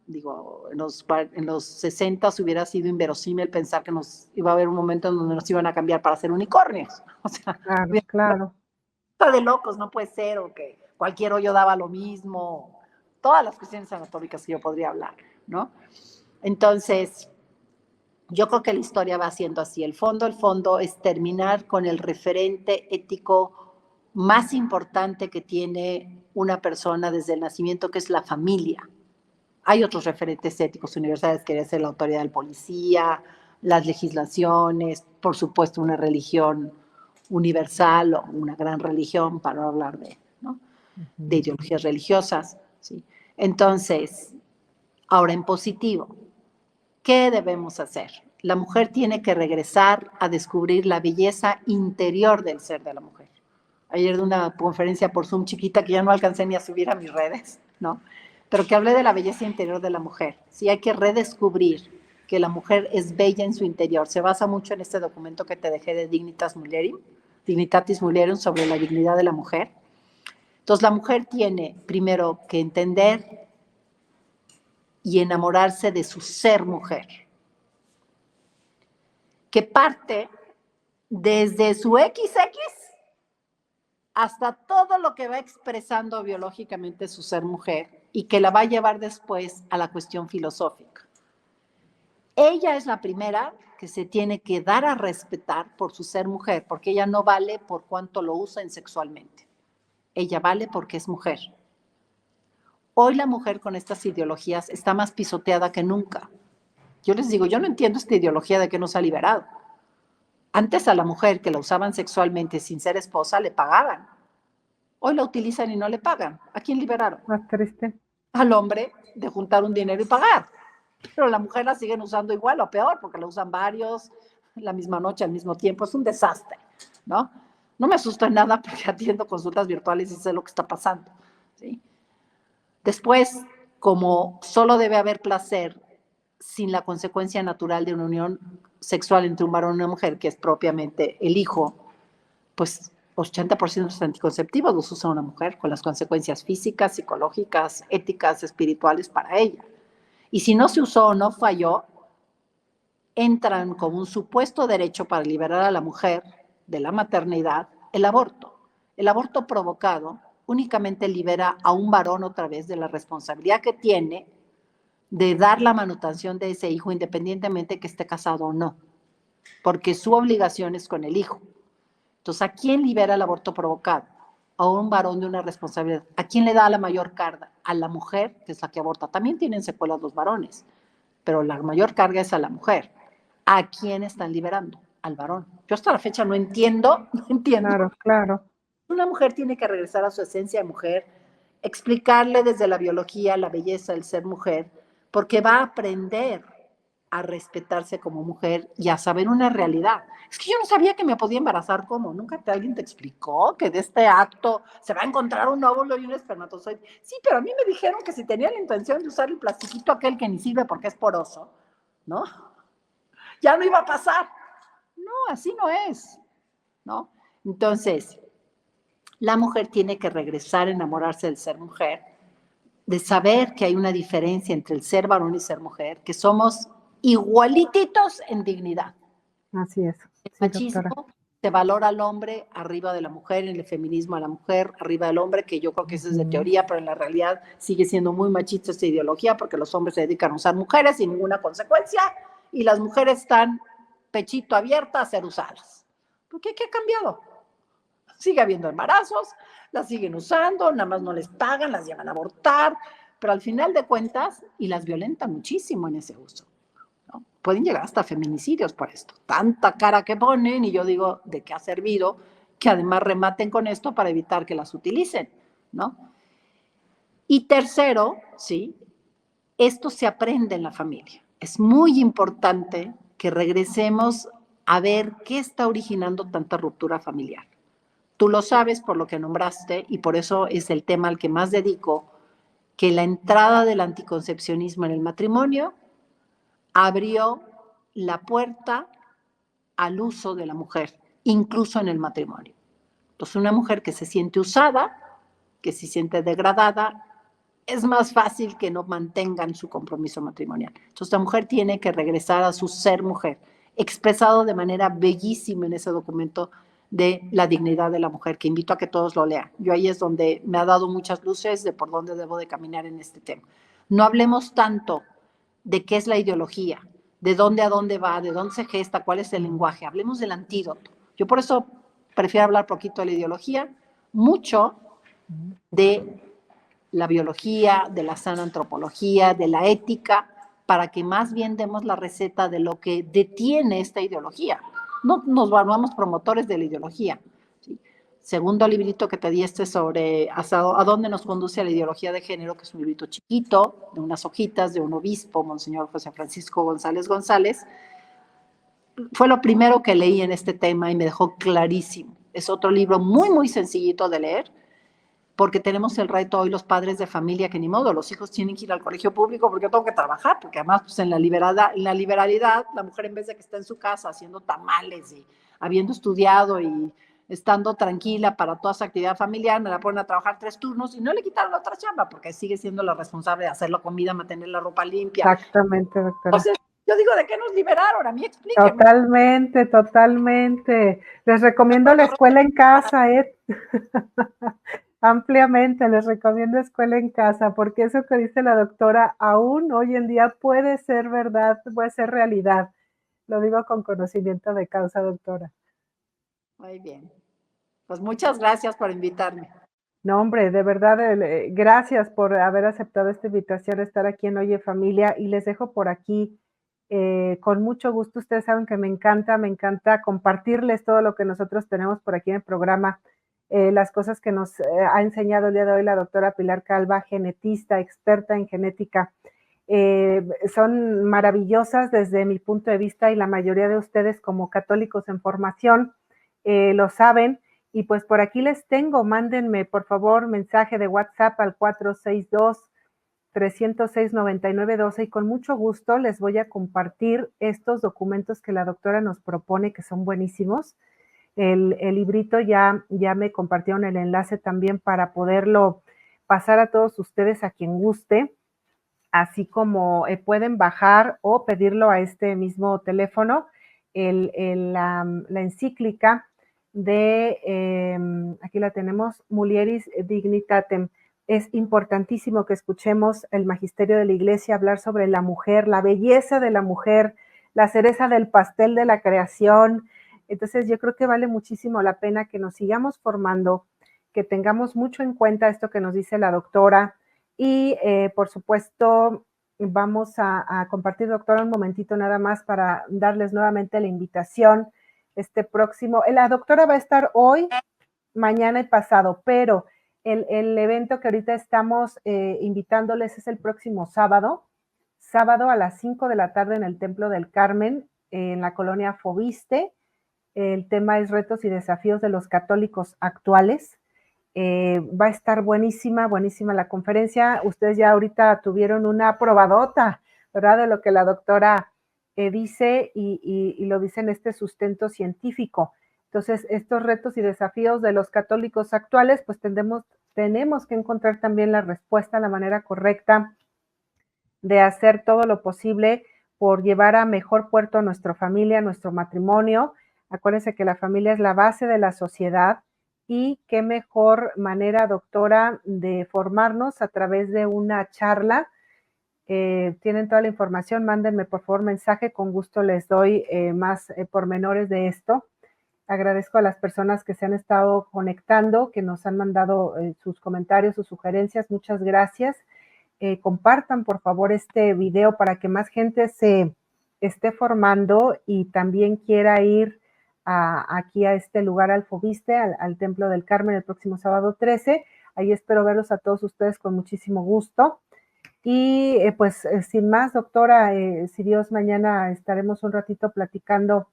digo, en los 60 hubiera sido inverosímil pensar que nos iba a haber un momento en donde nos iban a cambiar para ser unicornios. O sea, Claro, claro. está de locos, no puede ser, o que cualquier hoyo daba lo mismo, todas las cuestiones anatómicas que yo podría hablar, ¿no? Entonces, yo creo que la historia va siendo así. El fondo es terminar con el referente ético más importante que tiene una persona desde el nacimiento, que es la familia. Hay otros referentes éticos universales, que debe ser la autoridad del policía, las legislaciones, por supuesto una religión universal o una gran religión, para no hablar de, ¿no? De Ujú. ideologías religiosas. ¿Sí? Entonces, ahora en positivo, ¿qué debemos hacer? La mujer tiene que regresar a descubrir la belleza interior del ser de la mujer. Ayer de una conferencia por Zoom chiquita que ya no alcancé ni a subir a mis redes, ¿no? Pero que hablé de la belleza interior de la mujer. Sí, hay que redescubrir que la mujer es bella en su interior. Se basa mucho en este documento que te dejé de Dignitatis Mulierum, sobre la dignidad de la mujer. Entonces, la mujer tiene primero que entender y enamorarse de su ser mujer, que parte desde su XX hasta todo lo que va expresando biológicamente su ser mujer y que la va a llevar después a la cuestión filosófica. Ella es la primera que se tiene que dar a respetar por su ser mujer, porque ella no vale por cuánto lo usen sexualmente. Ella vale porque es mujer. Hoy la mujer con estas ideologías está más pisoteada que nunca. Yo les digo, yo no entiendo esta ideología de que nos ha liberado. Antes a la mujer que la usaban sexualmente sin ser esposa le pagaban. Hoy la utilizan y no le pagan. ¿A quién liberaron? Más triste. Al hombre de juntar un dinero y pagar. Pero la mujer la siguen usando igual o peor, porque la usan varios, la misma noche, al mismo tiempo. Es un desastre, ¿no? No me asusta en nada porque atiendo consultas virtuales y sé lo que está pasando, ¿sí? Después, como solo debe haber placer sin la consecuencia natural de una unión sexual entre un varón y una mujer, que es propiamente el hijo, pues 80% de los anticonceptivos los usa una mujer, con las consecuencias físicas, psicológicas, éticas, espirituales para ella. Y si no se usó o no falló, entran como un supuesto derecho para liberar a la mujer de la maternidad el aborto. El aborto provocado únicamente libera a un varón otra vez de la responsabilidad que tiene de dar la manutención de ese hijo independientemente que esté casado o no, porque su obligación es con el hijo. Entonces, ¿a quién libera el aborto provocado? A un varón de una responsabilidad. ¿A quién le da la mayor carga? A la mujer, que es la que aborta. También tienen secuelas los varones, pero la mayor carga es a la mujer. ¿A quién están liberando? Al varón. Yo hasta la fecha no entiendo. Claro, claro. Una mujer tiene que regresar a su esencia de mujer, explicarle desde la biología la belleza del ser mujer, porque va a aprender a respetarse como mujer y a saber una realidad. Es que yo no sabía que me podía embarazar. ¿Cómo? ¿Nunca alguien te explicó que de este acto se va a encontrar un óvulo y un espermatozoide? Sí, pero a mí me dijeron que si tenía la intención de usar el plastiquito aquel que ni sirve porque es poroso, ¿no? Ya no iba a pasar. No, así no es, ¿no? Entonces, la mujer tiene que regresar a enamorarse del ser mujer, de saber que hay una diferencia entre el ser varón y ser mujer, que somos igualititos en dignidad. Así es. El Sí, machismo doctora. se valora al hombre arriba de la mujer, en el feminismo a la mujer arriba del hombre, que yo creo que eso es de teoría, pero en la realidad sigue siendo muy machista esta ideología, porque los hombres se dedican a usar mujeres sin ninguna consecuencia, y las mujeres están pechito abierta a ser usadas. ¿Por qué? ¿Qué ha cambiado? Sigue habiendo embarazos, las siguen usando, nada más no les pagan, las llevan a abortar, pero al final de cuentas, y las violentan muchísimo en ese uso, ¿no? Pueden llegar hasta feminicidios por esto. Tanta cara que ponen, y yo digo, ¿de qué ha servido que además rematen con esto para evitar que las utilicen, ¿no? Y tercero, ¿sí? Esto se aprende en la familia. Es muy importante que regresemos a ver qué está originando tanta ruptura familiar. Tú lo sabes por lo que nombraste y por eso es el tema al que más dedico, que la entrada del anticoncepcionismo en el matrimonio abrió la puerta al uso de la mujer, incluso en el matrimonio. Entonces, una mujer que se siente usada, que se siente degradada, es más fácil que no mantengan su compromiso matrimonial. Entonces, la mujer tiene que regresar a su ser mujer, expresado de manera bellísima en ese documento de la dignidad de la mujer, que invito a que todos lo lean. Yo ahí es donde me ha dado muchas luces de por dónde debo de caminar en este tema. No hablemos tanto de qué es la ideología, de dónde a dónde va, de dónde se gesta, cuál es el lenguaje. Hablemos del antídoto. Yo por eso prefiero hablar poquito de la ideología, mucho de la biología, de la sana antropología, de la ética, para que más bien demos la receta de lo que detiene esta ideología. No nos volvamos promotores de la ideología, ¿sí? Segundo librito que te di sobre a dónde nos conduce la ideología de género, que es un librito chiquito, de unas hojitas, de un obispo, Monseñor José Francisco González González, fue lo primero que leí en este tema y me dejó clarísimo. Es otro libro muy, muy sencillito de leer, porque tenemos el reto hoy los padres de familia que ni modo, los hijos tienen que ir al colegio público porque yo tengo que trabajar, porque además pues en la liberalidad, la mujer en vez de que esté en su casa haciendo tamales y habiendo estudiado y estando tranquila para toda su actividad familiar, me la ponen a trabajar 3 turnos y no le quitaron la otra chamba, porque sigue siendo la responsable de hacer la comida, mantener la ropa limpia. Exactamente, doctora. Entonces, yo digo, ¿de qué nos liberaron? A mí explíqueme. Totalmente, totalmente. Les recomiendo la escuela en casa, ampliamente les recomiendo escuela en casa, porque eso que dice la doctora aún hoy en día puede ser verdad, puede ser realidad. Lo digo con conocimiento de causa, doctora. Muy bien. Pues muchas gracias por invitarme. No, hombre, de verdad, gracias por haber aceptado esta invitación a estar aquí en Oye Familia y les dejo por aquí con mucho gusto. Ustedes saben que me encanta compartirles todo lo que nosotros tenemos por aquí en el programa, las cosas que nos ha enseñado el día de hoy la doctora Pilar Calva, genetista, experta en genética. Son maravillosas desde mi punto de vista y la mayoría de ustedes como católicos en formación lo saben. Y pues por aquí les tengo, mándenme por favor mensaje de WhatsApp al 462-306-9912 y con mucho gusto les voy a compartir estos documentos que la doctora nos propone, que son buenísimos. El librito ya me compartieron el enlace también para poderlo pasar a todos ustedes a quien guste, así como pueden bajar o pedirlo a este mismo teléfono, la encíclica de, aquí la tenemos, Mulieris Dignitatem. Es importantísimo que escuchemos el magisterio de la iglesia hablar sobre la mujer, la belleza de la mujer, la cereza del pastel de la creación. Entonces yo creo que vale muchísimo la pena que nos sigamos formando, que tengamos mucho en cuenta esto que nos dice la doctora y por supuesto vamos a compartir, doctora, un momentito nada más para darles nuevamente la invitación este próximo. La doctora va a estar hoy, mañana y pasado, pero el evento que ahorita estamos invitándoles es el próximo sábado a las 5 de la tarde en el Templo del Carmen, en la colonia Fobiste. El tema es retos y desafíos de los católicos actuales. Va a estar buenísima, buenísima la conferencia. Ustedes ya ahorita tuvieron una probadota, ¿verdad? De lo que la doctora dice y lo dice en este sustento científico. Entonces, estos retos y desafíos de los católicos actuales, pues tenemos que encontrar también la respuesta, la manera correcta de hacer todo lo posible por llevar a mejor puerto a nuestra familia, a nuestro matrimonio. Acuérdense que la familia es la base de la sociedad y qué mejor manera, doctora, de formarnos a través de una charla. Tienen toda la información, mándenme por favor mensaje, con gusto les doy más pormenores de esto. Agradezco a las personas que se han estado conectando, que nos han mandado sus comentarios, sus sugerencias, muchas gracias. Compartan por favor este video para que más gente se esté formando y también quiera ir aquí a este lugar al Fobiste, al Templo del Carmen el próximo sábado 13. Ahí espero verlos a todos ustedes con muchísimo gusto. Y pues sin más, doctora, si Dios, mañana estaremos un ratito platicando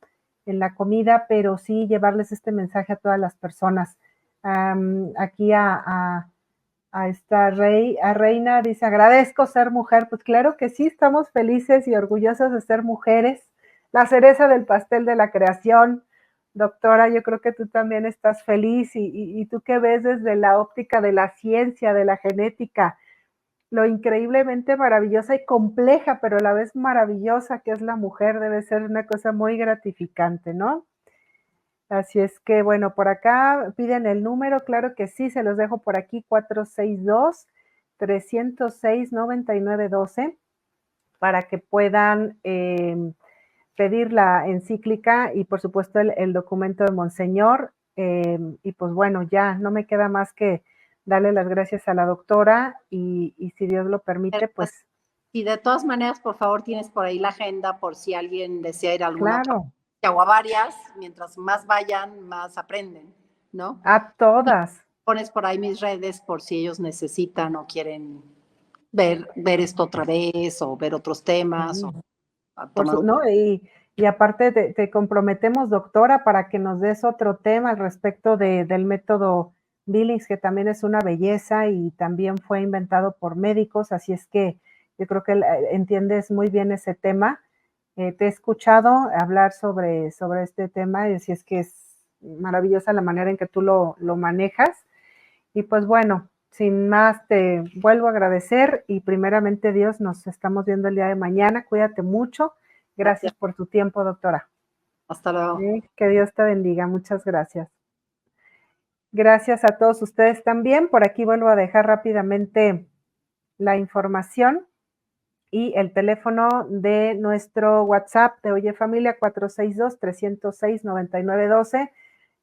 en la comida, pero sí llevarles este mensaje a todas las personas. Aquí a esta reina dice, agradezco ser mujer. Pues claro que sí, estamos felices y orgullosas de ser mujeres. La cereza del pastel de la creación. Doctora, yo creo que tú también estás feliz y tú qué ves desde la óptica de la ciencia, de la genética, lo increíblemente maravillosa y compleja, pero a la vez maravillosa que es la mujer, debe ser una cosa muy gratificante, ¿no? Así es que, bueno, por acá piden el número, claro que sí, se los dejo por aquí, 462-306-9912, para que puedan pedir la encíclica y, por supuesto, el documento de Monseñor. Y pues bueno, ya no me queda más que darle las gracias a la doctora y si Dios lo permite, pues... Y de todas maneras, por favor, tienes por ahí la agenda por si alguien desea ir a alguna Claro, o a varias, mientras más vayan, más aprenden, ¿no? a todas. Pones por ahí mis redes por si ellos necesitan o quieren ver esto otra vez o ver otros temas. Sí. O ¿no? Y aparte te comprometemos, doctora, para que nos des otro tema al respecto del método Billings, que también es una belleza y también fue inventado por médicos, así es que yo creo que entiendes muy bien ese tema. Te he escuchado hablar sobre este tema y así es que es maravillosa la manera en que tú lo manejas. Y pues bueno, sin más, te vuelvo a agradecer y primeramente Dios, nos estamos viendo el día de mañana. Cuídate mucho. Gracias por tu tiempo, doctora. Hasta luego. Que Dios te bendiga. Muchas gracias. Gracias a todos ustedes también. Por aquí vuelvo a dejar rápidamente la información y el teléfono de nuestro WhatsApp de Oye Familia 462-306-9912.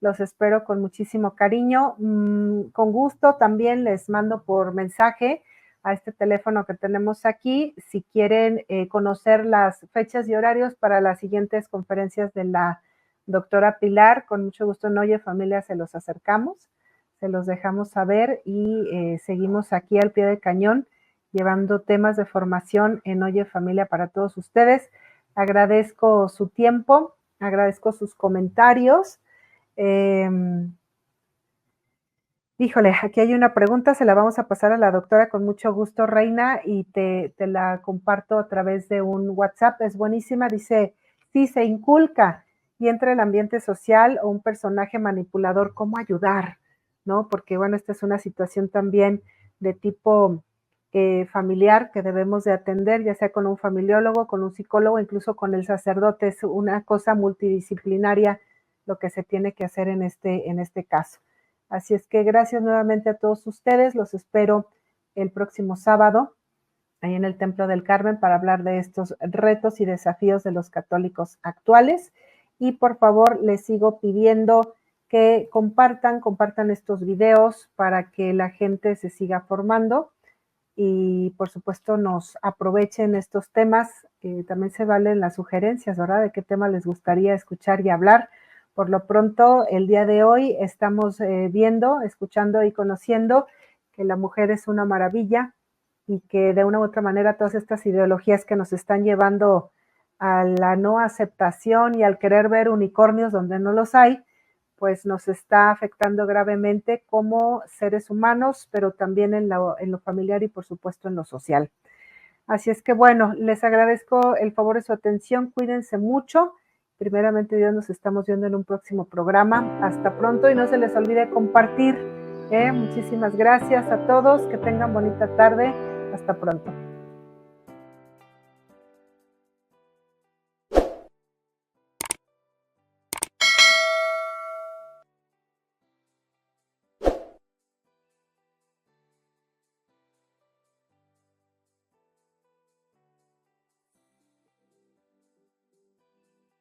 Los espero con muchísimo cariño. Con gusto también les mando por mensaje a este teléfono que tenemos aquí si quieren conocer las fechas y horarios para las siguientes conferencias de la doctora Pilar. Con mucho gusto en Oye Familia se los acercamos, se los dejamos saber y seguimos aquí al pie del cañón llevando temas de formación en Oye Familia para todos ustedes. Agradezco su tiempo, agradezco sus comentarios. Híjole, aquí hay una pregunta, se la vamos a pasar a la doctora con mucho gusto, Reina, y te la comparto a través de un WhatsApp. Es buenísima, dice, si se inculca y entra el ambiente social o un personaje manipulador, ¿cómo ayudar? ¿No? Porque, bueno, esta es una situación también de tipo familiar que debemos de atender, ya sea con un familiólogo, con un psicólogo, incluso con el sacerdote. Es una cosa multidisciplinaria lo que se tiene que hacer en este caso. Así es que gracias nuevamente a todos ustedes. Los espero el próximo sábado ahí en el Templo del Carmen para hablar de estos retos y desafíos de los católicos actuales. Y por favor, les sigo pidiendo que compartan estos videos para que la gente se siga formando y por supuesto nos aprovechen estos temas. También se valen las sugerencias, ¿verdad? De qué tema les gustaría escuchar y hablar. Por lo pronto, el día de hoy estamos viendo, escuchando y conociendo que la mujer es una maravilla y que de una u otra manera todas estas ideologías que nos están llevando a la no aceptación y al querer ver unicornios donde no los hay, pues nos está afectando gravemente como seres humanos, pero también en lo familiar y por supuesto en lo social. Así es que bueno, les agradezco el favor de su atención, cuídense mucho. Primeramente Dios, nos estamos viendo en un próximo programa. Hasta pronto y no se les olvide compartir. Muchísimas gracias a todos, que tengan bonita tarde. Hasta pronto.